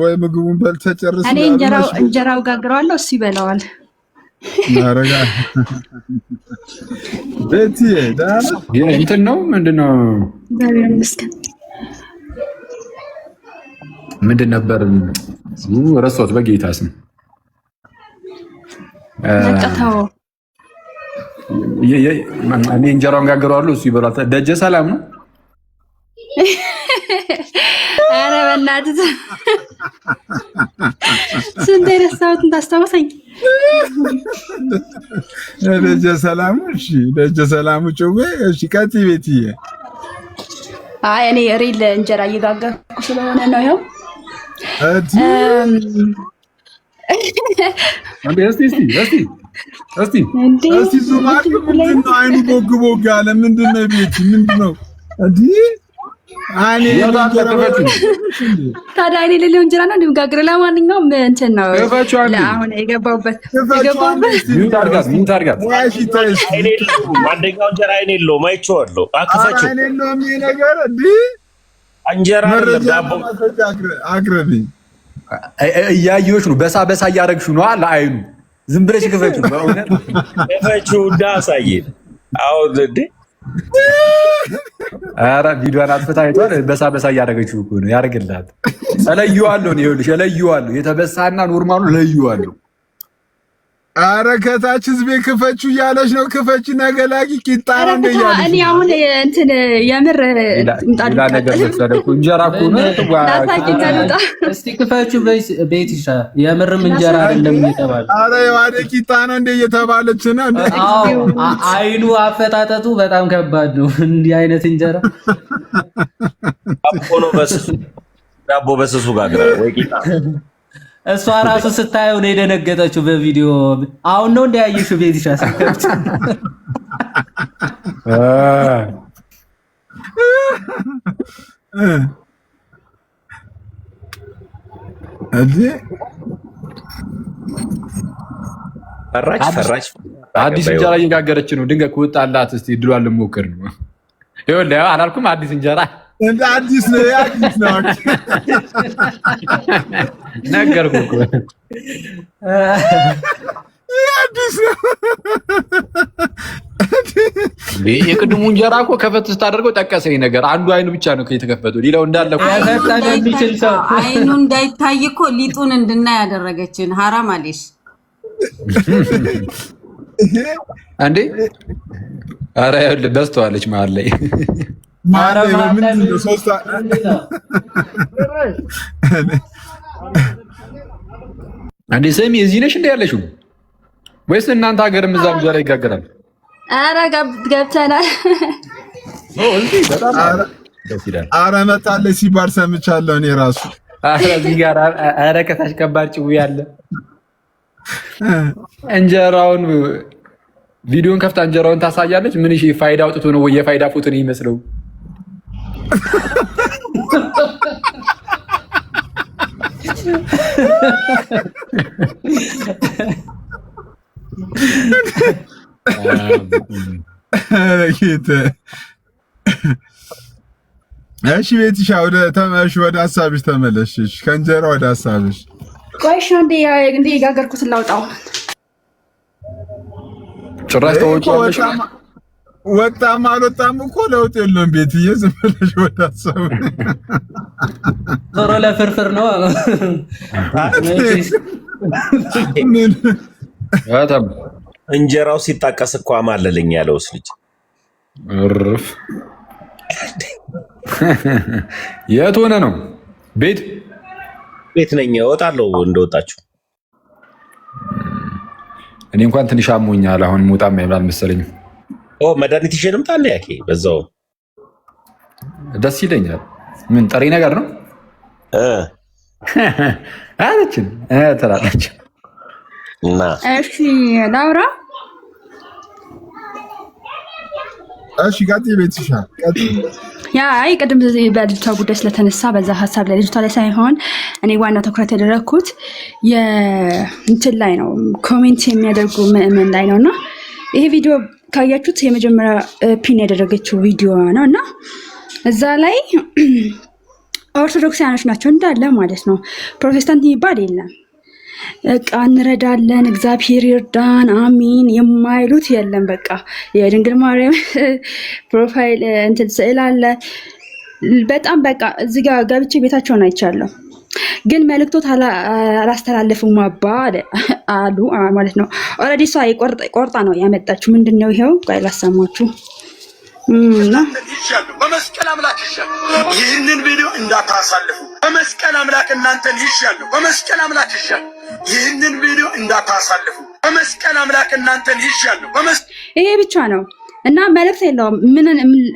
ወይ ምግቡን በልተህ ጨርስ። እኔ እንጀራው ጋግረዋለሁ፣ እሱ ይበላዋል። አረጋ ቤቲ ዳና እንትን ነው ምንድነው? ምንድን ነበር ረሳሁት። በጌታ ስም እኔ እንጀራውን ጋግረዋለሁ፣ እሱ ይበላዋል። ደጀ ሰላም ነው። ኧረ በእናትህ ስንት የረሳሁትን ታስታውሰኝ። ደጀ ሰላሙ እሺ፣ ደጀ ሰላሙ ጭዌ እሺ። ቀጥይ ቤትዬ። አይ እኔ ሪል እንጀራ እየጋገርኩ ስለሆነ ነው። ይኸው እስቲ ዙማር ምንድን ነው? አይኑ ቦግ ቦግ አለ። ምንድን ነው ቤት? ምንድን ነው እንዴ? ታዲያ እኔ ሌላው እንጀራ ነው እንደምጋግር። ለማንኛውም እንትን ነው አሁን የገባሁበት አንደኛው እንጀራ አይኔ የለውም። አይቼዋለሁ። አክፈችው እንጀራ ዳቦ አቅርብኝ። እያየሁሽ ነው። በሳ በሳ እያደረግሽው ነው ለአይኑ። ዝም ብለሽ ክፈችው። በእውነት ክፈችው እንዳሳየን። አሁን እንዴ ኧረ ቪዲዮን አጥፍታ አይቷል። በሳ በሳ እያደረገችው እኮ ነው። ያደርግልሃል። እለየዋለሁ ነው ይኸውልሽ፣ እለየዋለሁ። የተበሳና ኖርማሉ እለየዋለሁ። ኧረ ከታች ህዝቤ ክፈችው እያለች ነው። ክፈች ነገላቂ ቂጣ ነው እንደያለች። እኔ አሁን እንትን የምር ሌላ ነገር መሰለኩ። እንጀራ እኮ ነው። እስቲ ክፈችው ቤት ይሻላል። የምርም እንጀራ አይደለም እየተባለ ኧረ የዋደ ቂጣ ነው እንደ እየተባለች ነው። አይኑ አፈጣጠጡ በጣም ከባድ ነው። እንዲህ አይነት እንጀራ ዳቦ በስሱ ጋግራ ወይ ቂጣ እሷ ራሱ ስታየው ነው የደነገጠችው በቪዲዮ። አሁን ነው እንዲያየሽው ቤት ይሻላል። ፈራች አዲስ እንጀራ እየጋገረች ነው። ድንገት ከወጣላት እስቲ ድሏን ልሞክር ነው። ይኸውልህ አላልኩም አዲስ እንጀራ እንደ አዲስ ነው። አዲስ ነው ነገርኩህ እኮ አዲስ ነው። የቅድሙ እንጀራ እኮ ከፈት ስታደርገው ጠቀሰኝ ነገር። አንዱ አይኑ ብቻ ነው የተከፈተው፣ ሌላው እንዳለ እኮ የሚችል ሰው አይኑ እንዳይታይ እኮ ሊጡን እንድናይ ያደረገችን ሐራም አለሽ እንዴ። ኧረ ይኸውልህ በስተዋለች መሀል ላይ አንዴ ስሚ፣ እዚህ ነሽ እንደ ያለሽው ወይስ እናንተ ሀገርም እዛም እንጀራ ይጋገራል? ኧረ ገብተናል። ኧረ መጣለች ሲባል ሰምቻለሁ እኔ ራሱ። ኧረ እዚህ ጋር ኧረ ከታች ከባድ ጭው ያለ እንጀራውን ቪዲዮን ከፍታ እንጀራውን ታሳያለች። ምን እሺ ፋይዳ አውጥቶ ነው ወይ የፋይዳ ፎቶ ነው የሚመስለው? እሺ ቤትሻ ወደ ሀሳብሽ ተመለስሽ። ከእንጀራ ወደ ሀሳብሽ። ቆይሽ እንዴ ጋገርኩት ላውጣው። ጭራሽ ተወጪዋለሽ። ወጣም አልወጣም እኮ ለውጥ የለውም። ቤትዬ ዝም ብለሽ ወደ ሀሳብ ዞሮ ለፍርፍር ነው። እንጀራው ሲጣቀስ እኮ አማለለኝ ያለውስ ልጅ እርፍ። የት ሆነ ነው? ቤት ነኝ። እወጣለሁ እንደወጣችሁ። እኔ እንኳን ትንሽ አሞኛል። አሁን ሞጣም አይባል መሰለኝ። መድኃኒት ይዤ ልምጣ እንደ ያኬ በዛው ደስ ይለኛል። ምን ጠሪ ነገር ነው አለችን ትላለች። እና እሺ ላውራ። እሺ ቀጥይ ቤትሻ ቀጥይ። አይ ቅድም በልጅቷ ጉዳይ ስለተነሳ በዛ ሀሳብ ላይ ልጅቷ ላይ ሳይሆን እኔ ዋና ትኩረት ያደረግኩት እንትን ላይ ነው፣ ኮሜንት የሚያደርጉ ምዕመን ላይ ነው። እና ይሄ ቪዲዮ ካያችሁት የመጀመሪያ ፒን ያደረገችው ቪዲዮ ነው እና እዛ ላይ ኦርቶዶክሳውያኖች ናቸው እንዳለ ማለት ነው። ፕሮቴስታንት የሚባል የለም። በቃ እንረዳለን፣ እግዚአብሔር ይርዳን፣ አሚን የማይሉት የለም። በቃ የድንግል ማርያም ፕሮፋይል እንትን ስዕል አለ። በጣም በቃ እዚህ ጋር ገብቼ ቤታቸውን አይቻለሁ። ግን መልእክቶት አላስተላለፉም አባ አሉ ማለት ነው። ኦልሬዲ እሷ ቆርጣ ነው ያመጣችሁ። ምንድን ነው ይኸው ጋር ላሰማችሁ። በመስቀል አምላክ ይሻለሁ። ይህንን ቪዲዮ እንዳታሳልፉ። በመስቀል አምላክ እናንተን ይሻለሁ። በመስቀል አምላክ ይሻለሁ። ይህንን ቪዲዮ እንዳታሳልፉ። በመስቀል አምላክ እናንተን ይሻለሁ። ይሄ ብቻ ነው እና መልእክት የለውም።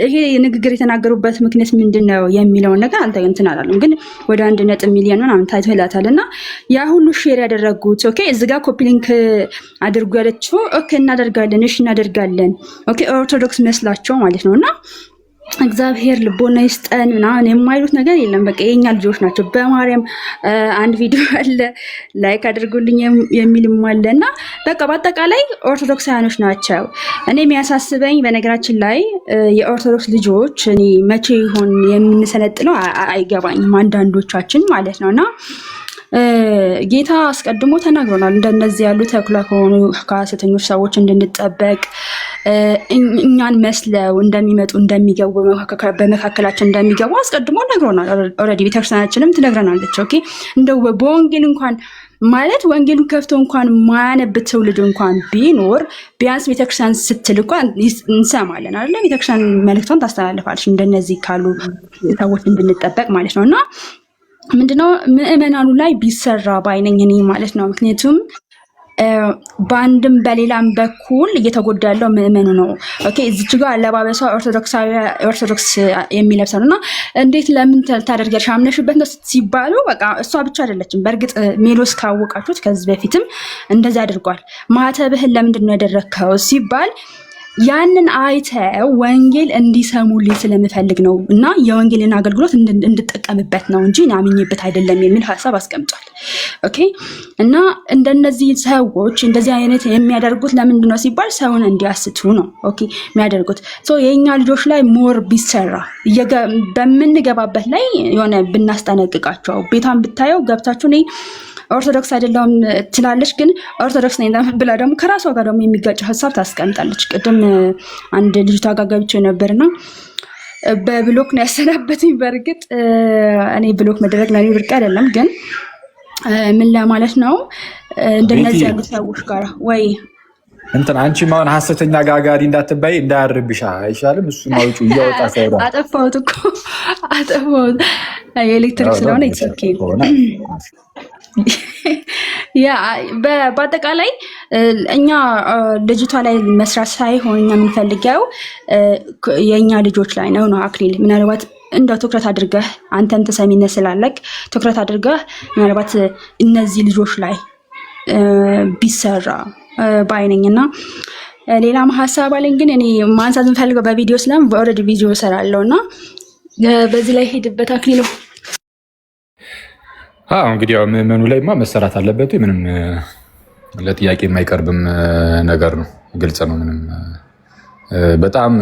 ይሄ ንግግር የተናገሩበት ምክንያት ምንድነው የሚለውን ነገር አንተ እንትን አላለም፣ ግን ወደ 1 ሚሊዮን ምናምን ታይቶላታል። እና ያ ሁሉ ሼር ያደረጉት ኦኬ፣ እዚህ ጋር ኮፒ ሊንክ አድርጉ ያለችው ኦኬ፣ እናደርጋለን፣ እሺ እናደርጋለን፣ ኦኬ፣ ኦርቶዶክስ መስላቸው ማለት ነው። እና እግዚአብሔር ልቦና ይስጠን ምናምን የማይሉት ነገር የለም። በቃ የኛ ልጆች ናቸው። በማርያም አንድ ቪዲዮ አለ ላይክ አድርጉልኝ የሚልም አለ። እና በቃ በአጠቃላይ ኦርቶዶክሳውያኖች ናቸው። እኔ የሚያሳስበኝ በነገራችን ላይ የኦርቶዶክስ ልጆች እኔ መቼ ይሆን የምንሰለጥነው አይገባኝም፣ አንዳንዶቻችን ማለት ነውና ጌታ አስቀድሞ ተናግሮናል። እንደነዚህ ያሉ ተኩላ ከሆኑ ከሐሰተኞች ሰዎች እንድንጠበቅ እኛን መስለው እንደሚመጡ እንደሚገቡ በመካከላችን እንደሚገቡ አስቀድሞ ነግሮናል። ኦልሬዲ ቤተክርስቲያናችንም ትነግረናለች። ኦኬ እንደው በወንጌል እንኳን ማለት ወንጌሉን ከፍቶ እንኳን ማያነብ ትውልድ እንኳን ቢኖር ቢያንስ ቤተክርስቲያን ስትል እንኳን እንሰማለን አይደል? ቤተክርስቲያን መልእክቷን ታስተላልፋለች እንደነዚህ ካሉ ሰዎች እንድንጠበቅ ማለት ነውና ምንድነው ምእመናኑ ላይ ቢሰራ ባይነኝ እኔ ማለት ነው። ምክንያቱም በአንድም በሌላም በኩል እየተጎዳ ያለው ምእመኑ ነው። ኦኬ እዚች ጋር አለባበሷ ኦርቶዶክስ የሚለብሰው እና እንዴት ለምን ታደርጊያለሽ አምነሽበት ነው ሲባሉ በቃ እሷ ብቻ አይደለችም። በእርግጥ ሜሎስ ካወቃችሁት ከዚህ በፊትም እንደዛ አድርጓል። ማተብህን ለምንድን ነው ያደረግከው ሲባል ያንን አይተው ወንጌል እንዲሰሙልኝ ስለምፈልግ ነው እና የወንጌልን አገልግሎት እንድጠቀምበት ነው እንጂ አምኜበት አይደለም የሚል ሀሳብ አስቀምጧል። ኦኬ እና እንደነዚህ ሰዎች እንደዚህ አይነት የሚያደርጉት ለምንድን ነው ሲባል ሰውን እንዲያስቱ ነው። ኦኬ የሚያደርጉት የኛ ልጆች ላይ ሞር ቢሰራ በምንገባበት ላይ የሆነ ብናስጠነቅቃቸው። ቤቷን ብታየው ገብታችሁ እኔ ኦርቶዶክስ አይደለም ትላለች፣ ግን ኦርቶዶክስ ነኝ ብላ ደግሞ ከራሷ ጋር ደግሞ የሚጋጭ ሀሳብ ታስቀምጣለች። ቅድም አንድ ልጅቷ ጋር ገብቼ ነበርና በብሎክ ነው ያሰናበትኝ። በእርግጥ እኔ ብሎክ መደረግ ለኔ ብርቅ አይደለም፣ ግን ምን ለማለት ነው እንደነዚህ ያሉ ሰዎች ጋር ወይ እንትን አንቺ ማን ሐሰተኛ ጋጋሪ እንዳትባይ እንዳያርብሻ አይሻልም? እሱ ማውጪ እያወጣ ሳይራ አጠፋሁት እኮ አጠፋሁት። የኤሌክትሪክ ስለሆነ ይጽኬ ያ በአጠቃላይ እኛ ልጅቷ ላይ መስራት ሳይሆን እኛ የምንፈልገው የኛ ልጆች ላይ ነው። አክሊል ምናልባት እንደው ትኩረት አድርገህ አንተም ተሰሚነት ስላለክ ትኩረት አድርገህ ምናልባት እነዚህ ልጆች ላይ ቢሰራ ባይነኝና ሌላም ሀሳብ አለኝ። ግን እኔ ማንሳት የምፈልገው በቪዲዮ ስለም ኦልሬዲ ቪዲዮ እሰራለሁና በዚህ ላይ ሄድበት አክሊሉ። እንግዲህ ያው ምዕመኑ ላይማ መሰራት አለበት። ምንም ለጥያቄ የማይቀርብም ነገር ነው። ግልጽ ነው። ምንም በጣም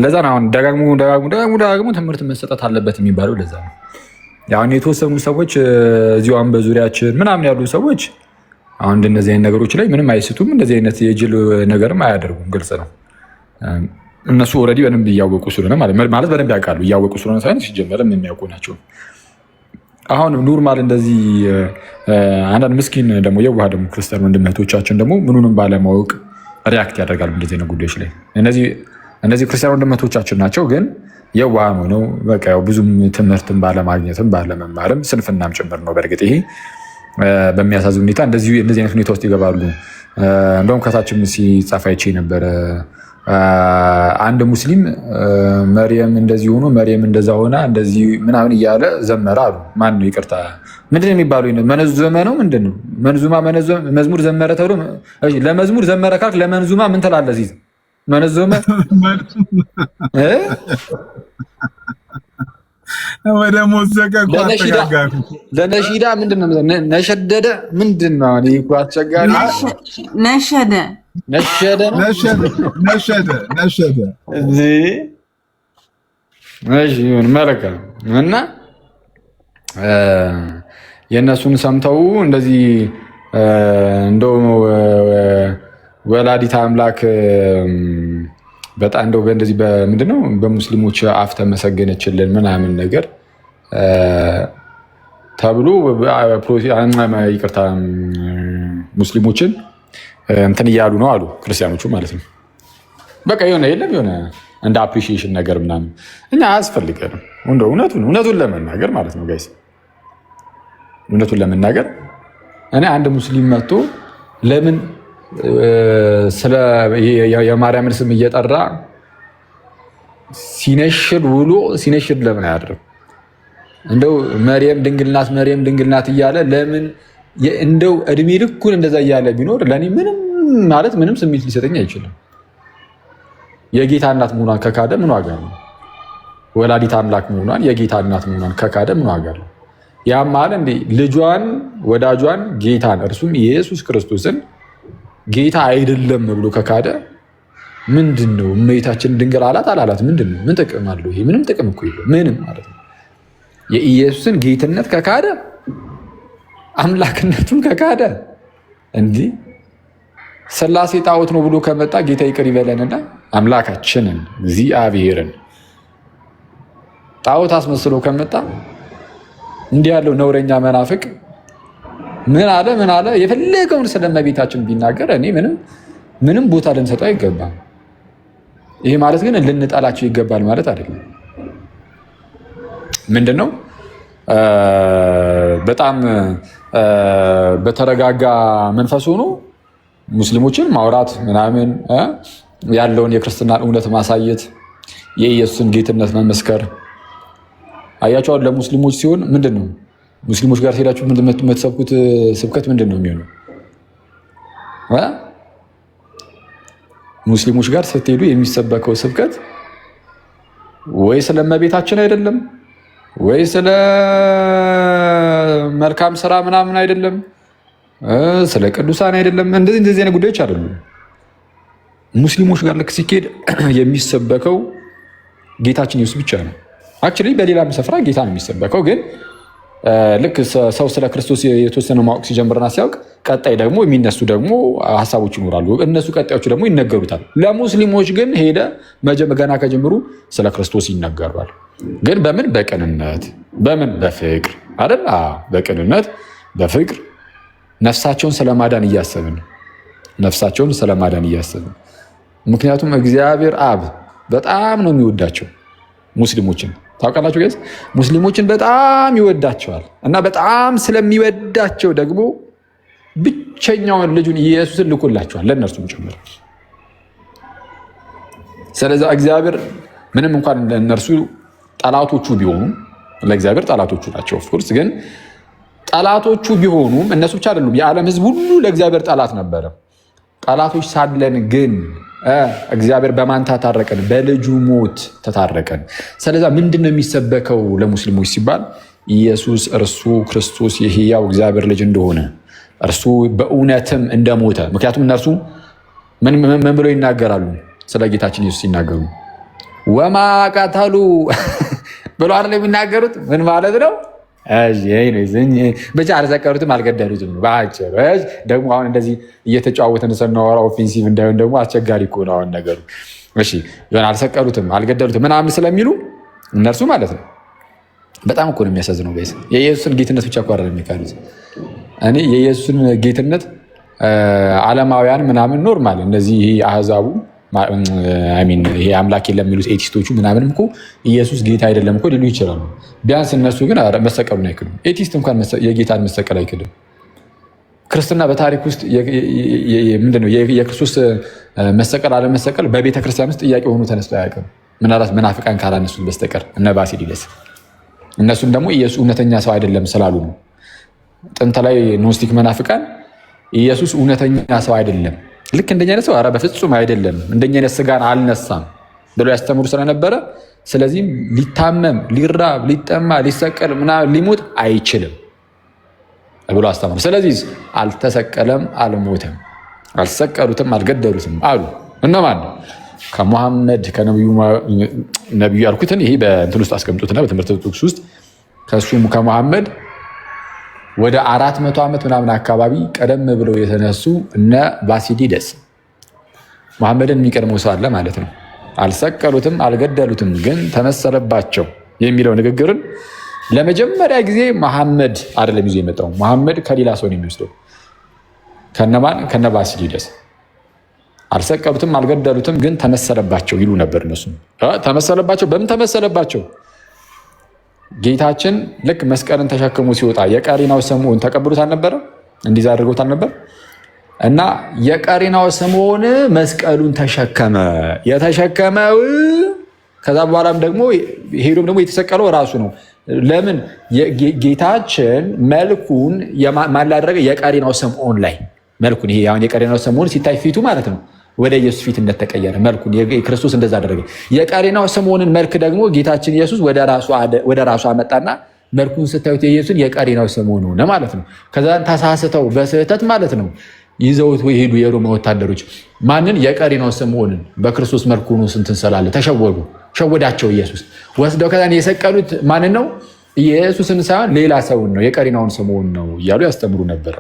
ለዛ ነው አሁን ደጋግሞ ትምህርት መሰጠት አለበት የሚባለው ለዛ ነው። ያው የተወሰኑ ሰዎች እዚያም በዙሪያችን ምናምን ያሉ ሰዎች አሁን እንደዚህ አይነት ነገሮች ላይ ምንም አይስቱም። እንደዚህ አይነት የጅል ነገርም አያደርጉም። ግልጽ ነው። እነሱ ኦልሬዲ በደንብ እያወቁ ስለሆነ ማለት በደንብ ያውቃሉ። እያወቁ ስለሆነ ሳይሆን ሲጀመርም የሚያውቁ ናቸው። አሁን ኖርማል እንደዚህ አንዳንድ ምስኪን ደግሞ የዋህ ደግሞ ክርስቲያን ወንድም እህቶቻችን ደግሞ ምኑንም ባለማወቅ ሪያክት ያደርጋሉ እንደዚህ አይነት ጉዳዮች ላይ። እነዚህ ክርስቲያን ወንድም እህቶቻችን ናቸው፣ ግን የዋህ ሆነው በቃ ብዙም ትምህርትን ባለማግኘትም ባለመማርም ስንፍናም ጭምር ነው። በእርግጥ ይሄ በሚያሳዝን ሁኔታ እንደዚህ አይነት ሁኔታ ውስጥ ይገባሉ። እንደውም ከታችም ሲጻፍ አይቼ ነበረ። አንድ ሙስሊም መርየም እንደዚህ ሆኖ መርየም እንደዛ ሆና እንደዚህ ምናምን እያለ ዘመረ አሉ። ማን ነው? ይቅርታ ምንድን ነው የሚባለው? መነዙመ ነው ምንድን ነው? መንዙማ መዝሙር ዘመረ ተብሎ ለመዝሙር ዘመረ ካልክ ለመንዙማ ምን ትላለህ? እዚህ መነዙመ ወደ ሞዘቀ ለነሺዳ ምንድን ነው? ነሸደደ ምንድን ነው? አስቸጋሪ ነሸደ መለከ እና የእነሱን ሰምተው እንደዚህ እንደው ወላዲተ አምላክ በጣም እንደው በእንደዚህ በምንድነው በሙስሊሞች አፍ ተመሰገነችልን ምናምን ነገር ተብሎ ይቅርታ ሙስሊሞችን እንትን እያሉ ነው አሉ ክርስቲያኖቹ ማለት ነው። በቃ የሆነ የለም የሆነ እንደ አፕሪሺዬሽን ነገር ምናምን እኛ አያስፈልገንም። እውነቱን ለመናገር ማለት ነው ጋይስ፣ እውነቱን ለመናገር እኔ አንድ ሙስሊም መጥቶ ለምን ስለ የማርያምን ስም እየጠራ ሲነሽድ ውሎ ሲነሽድ ለምን አያድርም? እንደው መርየም ድንግል ናት እያለ ለምን እንደው እድሜ ልኩን እንደዛ እያለ ቢኖር ለኔ ምንም ስሜት ሊሰጠኝ አይችልም። የጌታ እናት መሆኗን ከካደ ምን ዋጋ ነው? ወላዲት አምላክ መሆኗን የጌታ እናት መሆኗን ከካደ ምን ዋጋ ነው? ያም ማለት እንዴ ልጇን ወዳጇን ጌታን እርሱም ኢየሱስ ክርስቶስን ጌታ አይደለም ብሎ ከካደ ምንድነው? እመቤታችን ድንግል አላት ምንድነው? ምን ጥቅም አለው? ይሄ ምንም ጥቅም እኮ የለውም። ምንም ማለት ነው። የኢየሱስን ጌትነት ከካደ አምላክነቱን ከካደ እንዲህ ሥላሴ ጣዖት ነው ብሎ ከመጣ ጌታ ይቅር ይበለንና አምላካችንን እግዚአብሔርን ጣዖት አስመስሎ ከመጣ እንዲህ ያለው ነውረኛ መናፍቅ ምን አለ የፈለገውን ስለእመቤታችን ቢናገር እኔ ምንም ቦታ ልንሰጠው አይገባም። ይሄ ማለት ግን ልንጠላቸው ይገባል ማለት አይደለም። ምንድነው በጣም በተረጋጋ መንፈስ ሆኖ ሙስሊሞችን ማውራት ምናምን ያለውን የክርስትናን እውነት ማሳየት የኢየሱስን ጌትነት መመስከር አያቸዋል። ለሙስሊሞች ሲሆን ምንድነው ሙስሊሞች ጋር ሄዳችሁ የምትሰብኩት ስብከት ምንድነው የሚሆነው? ሙስሊሞች ጋር ስትሄዱ የሚሰበከው ስብከት ወይ ስለ እመቤታችን አይደለም፣ ወይ ስለ መልካም ስራ ምናምን አይደለም፣ ስለ ቅዱሳን አይደለም። እንደዚህ አይነት ጉዳዮች አይደሉም። ሙስሊሞች ጋር ልክ ሲኬድ የሚሰበከው ጌታችን ኢየሱስ ብቻ ነው። አክቹዋሊ በሌላም ስፍራ ጌታ ነው የሚሰበከው። ግን ልክ ሰው ስለ ክርስቶስ የተወሰነ ማወቅ ሲጀምርና ሲያውቅ ቀጣይ ደግሞ የሚነሱ ደግሞ ሀሳቦች ይኖራሉ። እነሱ ቀጣዮቹ ደግሞ ይነገሩታል። ለሙስሊሞች ግን ሄደ ገና ከጀምሩ ስለ ክርስቶስ ይነገራል። ግን በምን በቅንነት በምን በፍቅር አይደል? በቅንነት በፍቅር ነፍሳቸውን ስለማዳን እያሰብን ምክንያቱም እግዚአብሔር አብ በጣም ነው የሚወዳቸው ሙስሊሞችን። ታውቃላችሁ ጋይስ፣ ሙስሊሞችን በጣም ይወዳቸዋል እና በጣም ስለሚወዳቸው ደግሞ ብቸኛውን ልጁን ኢየሱስን ልኮላቸዋል ለእነርሱም ጭምር። ስለዚህ እግዚአብሔር ምንም እንኳን ለእነርሱ ጠላቶቹ ቢሆኑም ለእግዚአብሔር ጠላቶቹ ናቸው። ኦፍኮርስ ግን ጠላቶቹ ቢሆኑም እነሱ ብቻ አይደሉም። የዓለም ሕዝብ ሁሉ ለእግዚአብሔር ጠላት ነበረ። ጠላቶች ሳለን ግን እግዚአብሔር በማን ተታረቀን? በልጁ ሞት ተታረቀን። ስለዛ ምንድን ነው የሚሰበከው ለሙስሊሞች ሲባል ኢየሱስ እርሱ ክርስቶስ የሕያው እግዚአብሔር ልጅ እንደሆነ እርሱ በእውነትም እንደሞተ። ምክንያቱም እነርሱ ምን ብለው ይናገራሉ? ስለ ጌታችን ኢየሱስ ሲናገሩ ወማ ቀተሉ ብለው አይደል የሚናገሩት? ምን ማለት ነው? ብቻ አልሰቀሉትም አልገደሉትም ነው በአጭሩ። ደግሞ አሁን እንደዚህ እየተጫወተን ስናወራ ኦፌንሲቭ እንዳይሆን ደግሞ አስቸጋሪ እኮ ነው አሁን ነገሩ። እሺ ይሆን አልሰቀሉትም አልገደሉትም ምናምን ስለሚሉ እነርሱ ማለት ነው። በጣም እኮ ነው የሚያሳዝነው ጋይስ። የኢየሱስን ጌትነት ብቻ እኮ አይደለም የሚካዱት። እኔ የኢየሱስን ጌትነት ዓለማውያን ምናምን ኖርማል እነዚህ ይሄ አህዛቡ ይሄ አምላክ የለም የሚሉት ኤቲስቶቹ ምናምንም እኮ ኢየሱስ ጌታ አይደለም እኮ ሊሉ ይችላሉ። ቢያንስ እነሱ ግን መሰቀሉን አይክዱም። ኤቲስት እንኳን የጌታን መሰቀል አይክድም። ክርስትና በታሪክ ውስጥ ምንድነው የክርስቶስ መሰቀል አለመሰቀል በቤተ ክርስቲያን ውስጥ ጥያቄ ሆኖ ተነስቶ አያውቅም። ምናልባት መናፍቃን ካላነሱት በስተቀር እነ ባሲሊደስ። እነሱም ደግሞ ኢየሱስ እውነተኛ ሰው አይደለም ስላሉ ነው። ጥንት ላይ ኖስቲክ መናፍቃን ኢየሱስ እውነተኛ ሰው አይደለም፣ ልክ እንደኛ አይነት ሰው በፍጹም አይደለም፣ እንደኛ አይነት ስጋን አልነሳም ብለው ያስተምሩ ስለነበረ ስለዚህም ሊታመም ሊራብ ሊጠማ ሊሰቀል ምናምን ሊሞት አይችልም ብሎ አስተምሩ። ስለዚህ አልተሰቀለም አልሞተም፣ አልሰቀሉትም አልገደሉትም አሉ። እነማን? ከሙሐመድ ነቢዩ ያልኩትን ይሄ በእንትን ውስጥ አስቀምጡትና በትምህርት ጥቅስ ውስጥ ከሱም ከሙሐመድ ወደ 400 ዓመት ምናምን አካባቢ ቀደም ብለው የተነሱ እነ ባሲሊደስ ሙሐመድን የሚቀድመው ሰው አለ ማለት ነው። አልሰቀሉትም አልገደሉትም ግን ተመሰለባቸው የሚለው ንግግርን ለመጀመሪያ ጊዜ መሐመድ አይደለም ይዞ የመጣው። መሐመድ ከሌላ ሰው ነው የሚወስደው። ከነማን? ከነ ባሲሊደስ። አልሰቀሉትም አልገደሉትም ግን ተመሰለባቸው ይሉ ነበር እነሱ። ተመሰለባቸው። በምን ተመሰለባቸው? ጌታችን ልክ መስቀልን ተሸክሞ ሲወጣ የቀሪናው ስምዖን ተቀብሎት አልነበረ? እንዲዛ አድርገውታል ነበር። እና የቀሬናው ስምዖን መስቀሉን ተሸከመ። የተሸከመው ከዛ በኋላም ደግሞ ሄዶም ደግሞ የተሰቀለው ራሱ ነው። ለምን ጌታችን መልኩን ማላደረገ የቀሬናው ስምዖን ላይ መልኩን ይሄ አሁን የቀሬናው ስምዖን ሲታይ ፊቱ ማለት ነው ወደ ኢየሱስ ፊት እንደተቀየረ መልኩን ክርስቶስ እንደዛ አደረገ። የቀሬናው ስምዖንን መልክ ደግሞ ጌታችን ኢየሱስ ወደ ራሱ አመጣና መልኩን ስታዩት የኢየሱስን የቀሬናው ስምዖን ሆነ ማለት ነው። ከዛ ተሳስተው በስህተት ማለት ነው ይዘውት የሄዱ የሮማ ወታደሮች ማንን? የቀሬናው ስምዖንን በክርስቶስ መልኩ ነው ስንትን ስላለ ሸወዳቸው ኢየሱስ። ወስደው ከዛ የሰቀሉት ማንን ነው? ኢየሱስን ሳይሆን ሌላ ሰውን ነው፣ የቀሬናውን ስምዖን ነው እያሉ ያስተምሩ ነበረ።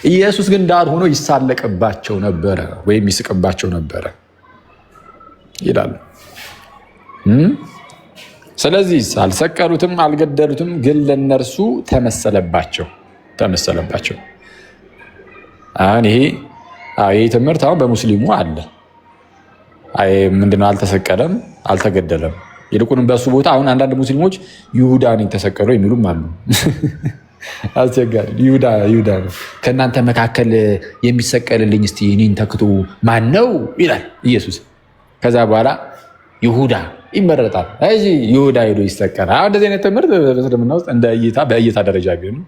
ኢየሱስ ግን ዳር ሆኖ ይሳለቅባቸው ነበረ ወይም ይስቅባቸው ነበረ ይላሉ። ስለዚህ አልሰቀሉትም፣ አልገደሉትም፣ ግን ለነርሱ ተመሰለባቸው። አሁን ይሄ ትምህርት አሁን በሙስሊሙ አለ። ምንድነው? አልተሰቀለም፣ አልተገደለም። ይልቁንም በሱ ቦታ አሁን አንዳንድ ሙስሊሞች ይሁዳ ነው የተሰቀለው የሚሉም አሉ። አስቸጋሪ ይሁዳ ነው። ከእናንተ መካከል የሚሰቀልልኝ እስቲ እኔን ተክቶ ማን ነው ይላል ኢየሱስ። ከዛ በኋላ ይሁዳ ይመረጣል። ይሁዳ ሄዶ ይሰቀላል። አሁን እንደዚህ አይነት ትምህርት በእስልምና ውስጥ በእይታ ደረጃ ቢሆን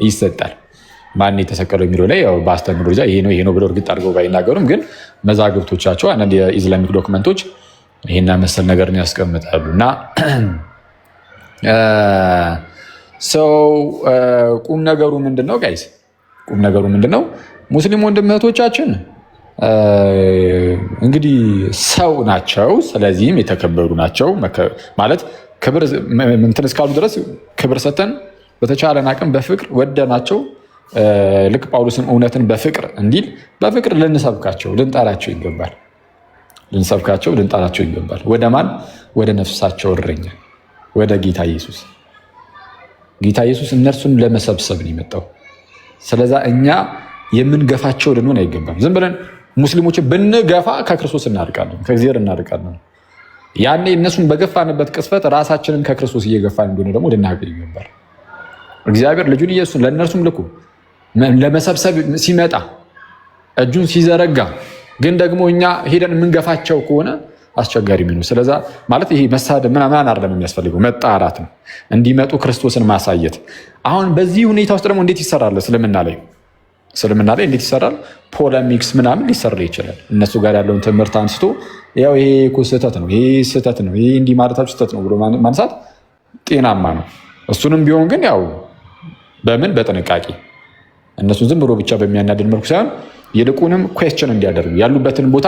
ይሰጣል። ማን የተሰቀለው የሚለው ላይ በአስተምህሮ ደረጃ ይሄ ነው ብለው እርግጥ አድርገው ባይናገሩም ግን መዛግብቶቻቸው አንዳንድ የኢስላሚክ ዶክመንቶች ይሄና መሰል ነገርን ያስቀምጣሉ። እና ቁም ነገሩ ምንድነው ጋይስ? ቁም ነገሩ ምንድነው? ሙስሊም ወንድም እህቶቻችን እንግዲህ ሰው ናቸው። ስለዚህም የተከበሩ ናቸው ማለት ክብር እንትን እስካሉ ድረስ ክብር ሰተን በተቻለን አቅም በፍቅር ወደናቸው ልክ ጳውሎስም እውነትን በፍቅር እንዲል በፍቅር ልንሰብካቸው ልንጠራቸው ይገባል። ወደ ማን? ወደ ነፍሳቸው እረኛ ወደ ጌታ ኢየሱስ። ጌታ ኢየሱስ እነርሱን ለመሰብሰብ ነው የመጣው። ስለዛ እኛ የምንገፋቸው ልንሆን አይገባም። ዝም ብለን ሙስሊሞችን ብንገፋ ከክርስቶስ እናርቃለን፣ ከእግዚአብሔር እናርቃለን። ያኔ እነሱን በገፋንበት ቅስፈት ራሳችንን ከክርስቶስ እየገፋን እንደሆነ ደግሞ ልናውቅ ይገባል። እግዚአብሔር ልጁን ኢየሱስን ለእነርሱም ልኩ ለመሰብሰብ ሲመጣ እጁን ሲዘረጋ ግን ደግሞ እኛ ሄደን የምንገፋቸው ከሆነ አስቸጋሪ ነው። ስለዛ ማለት ይሄ መሳደብ ምናምን አይደለም የሚያስፈልገው፣ መጣራት ነው። እንዲመጡ ክርስቶስን ማሳየት። አሁን በዚህ ሁኔታ ውስጥ ደግሞ እንዴት ይሰራል? እስልምና ላይ እንዴት ይሰራል? ፖለሚክስ ምናምን ሊሰራ ይችላል። እነሱ ጋር ያለውን ትምህርት አንስቶ ያው ይሄ እኮ ስህተት ነው፣ ይሄ እንዲህ ማለታችሁ ስህተት ነው ብሎ ማንሳት ጤናማ ነው። እሱንም ቢሆን ግን ያው በጥንቃቄ እነሱ ዝም ብሎ ብቻ በሚያናድድ መልኩ ሳይሆን ይልቁንም ኩዌስችን እንዲያደርጉ ያሉበትን ቦታ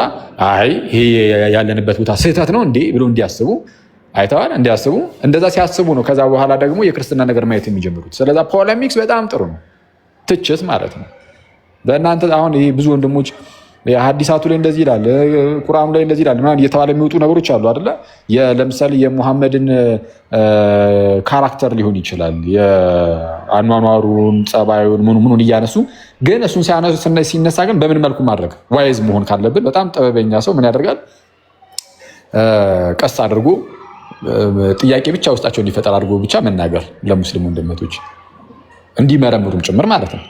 ይሄ ያለንበት ቦታ ስህተት ነው እንዴ ብሎ እንዲያስቡ አይተዋል። እንዲያስቡ እንደዛ ሲያስቡ ነው ከዛ በኋላ ደግሞ የክርስትና ነገር ማየት የሚጀምሩት። ስለዛ ፖለሚክስ በጣም ጥሩ ነው፣ ትችት ማለት ነው። በእናንተ አሁን ይሄ ብዙ ወንድሞች ሐዲሳቱ ላይ እንደዚህ ይላል፣ ቁርአኑ ላይ እንደዚህ ይላል ምናምን እየተባለ የሚወጡ ነገሮች አሉ አይደለ? ለምሳሌ የሙሐመድን ካራክተር ሊሆን ይችላል የአኗኗሩን ጸባዩን ምኑን እያነሱ ግን እሱን ሲነሳ ግን በምን መልኩ ማድረግ ዋይዝ መሆን ካለብን በጣም ጥበበኛ ሰው ምን ያደርጋል? ቀስ አድርጎ ጥያቄ ብቻ ውስጣቸው እንዲፈጠር አድርጎ ብቻ መናገር ለሙስሊም ወንድመቶች እንዲመረምሩም ጭምር ማለት ነው።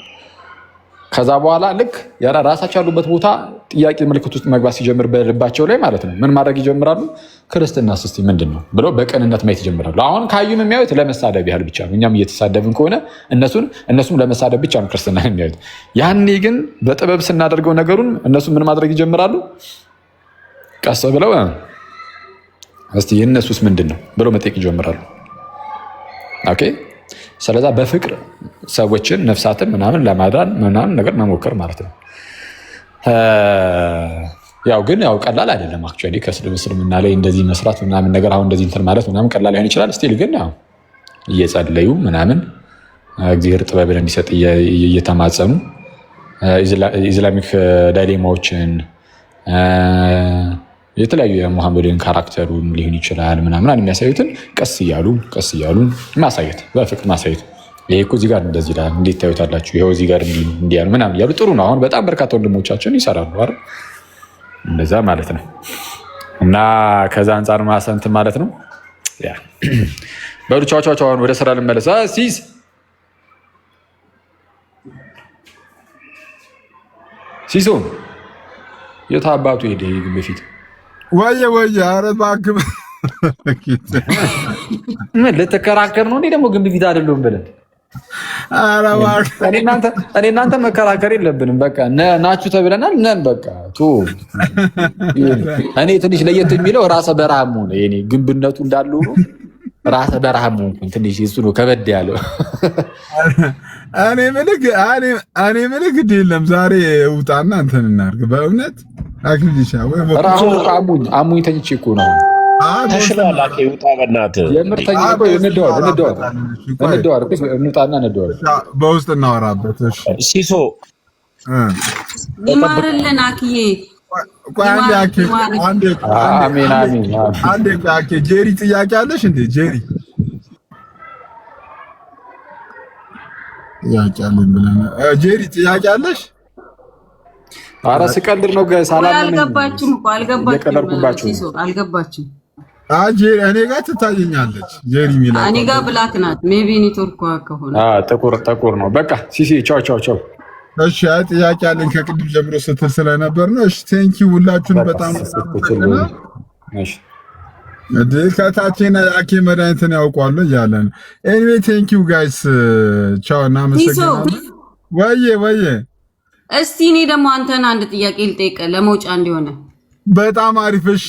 ከዛ በኋላ ልክ ራሳቸው ያሉበት ቦታ ጥያቄ ምልክት ውስጥ መግባት ሲጀምር በልባቸው ላይ ማለት ነው ምን ማድረግ ይጀምራሉ? ክርስትና እስቲ ምንድን ነው ብለው በቅንነት ማየት ይጀምራሉ። አሁን ካዩን የሚያዩት ለመሳደብ ያህል ብቻ ነው። እኛም እየተሳደብን ከሆነ እነሱም ለመሳደብ ብቻ ነው ክርስትና የሚያዩት። ያኔ ግን በጥበብ ስናደርገው ነገሩን እነሱ ምን ማድረግ ይጀምራሉ? ቀስ ብለው እስቲ የእነሱስ ምንድን ነው ብለው መጠየቅ ይጀምራሉ። ኦኬ። ስለዛ በፍቅር ሰዎችን ነፍሳትን ምናምን ለማዳን ምናምን ነገር መሞከር ማለት ነው። ያው ግን ቀላል አይደለም። አክቹዋሊ ከእስልምና ላይ እንደዚህ መስራት ምናምን ነገር አሁን እንደዚህ እንትን ማለት ምናምን ቀላል ሊሆን ይችላል። ስቲል ግን ያው እየጸለዩ ምናምን እግዚአብሔር ጥበብን እንዲሰጥ እየተማጸኑ ኢስላሚክ ዳይሌማዎችን የተለያዩ የሙሐመድን ካራክተሩን ሊሆን ይችላል ምናምን የሚያሳዩትን ቀስ እያሉ ማሳየት፣ በፍቅር ማሳየት። ይሄ እኮ እዚህ ጋር እንደዚህ ይላል፣ እንዴት ታዩታላችሁ? ይኸው እዚህ ጋር እንዲህ ያሉ ምናምን እያሉ ጥሩ ነው። አሁን በጣም በርካታ ወንድሞቻችን ይሰራሉ አይደል? እንደዛ ማለት ነው። እና ከዛ አንጻር ማሰንት ማለት ነው። ያ በሉ ቻው። አሁን ወደ ስራ ልመለስ። ሲስ ሲሶ የት አባቱ ሄደ? በፊት ወየ ኧረ እባክህ ምን ልትከራከር ነው? እኔ ደግሞ ግን በፊት አይደለም ብለን ኧረ እባክህ እኔ እናንተ መከራከር የለብንም። በቃ ናችሁ ተብለናል። ነን በቃ እኔ ትንሽ ለየት የሚለው ራሰ በረሃም ሆነ የኔ ግንብነቱ እንዳለው ነው። ራሰ በረሃም ሆንኩኝ ትንሽ እሱ ነው ከበድ ያለው። እኔ ምልክ ግድ የለም ዛሬ ውጣና እንትን እናድርግ። በእውነት አክሊልሻ ወይ አሙኝ ተኝቼ እኮ ነው። ተሽሏል። አኬ ውጣ በእናትህ የምርተኛ እኮ እንውጣና እንደዋወል በውስጥ እናወራበት። እሺ ሲሶ ይማርልን አክዬ። አንዴ አኬ ጄሪ ጥያቄ አለሽ እንዴ? ጄሪ ጥያቄ አለሽ? ኧረ ስቀልድ ነው። አልገባችሁም እኮ አልገባችሁም። እኔ ጋር ትታየኛለች ጄሪ ሚላ እኔ ጋር ብላክ ናት። ሜቢ ኔትወርክ ከሆነ ጥቁር ነው። በቃ ሲሲ ቻው። እሺ ጥያቄ አለኝ ከቅድም ጀምሮ ስትል ስለነበር ነው። እሺ ቴንኪው ሁላችሁን በጣም ከታችን አኬ መድኃኒትን ያውቋሉ እያለ ነው። ኤኒዌይ ቴንኪው ጋይስ ቻው እና መሰግናለሁ። ወየ እስቲ እኔ ደግሞ አንተን አንድ ጥያቄ ልጠይቅ ለመውጫ እንዲሆነ። በጣም አሪፍ እሺ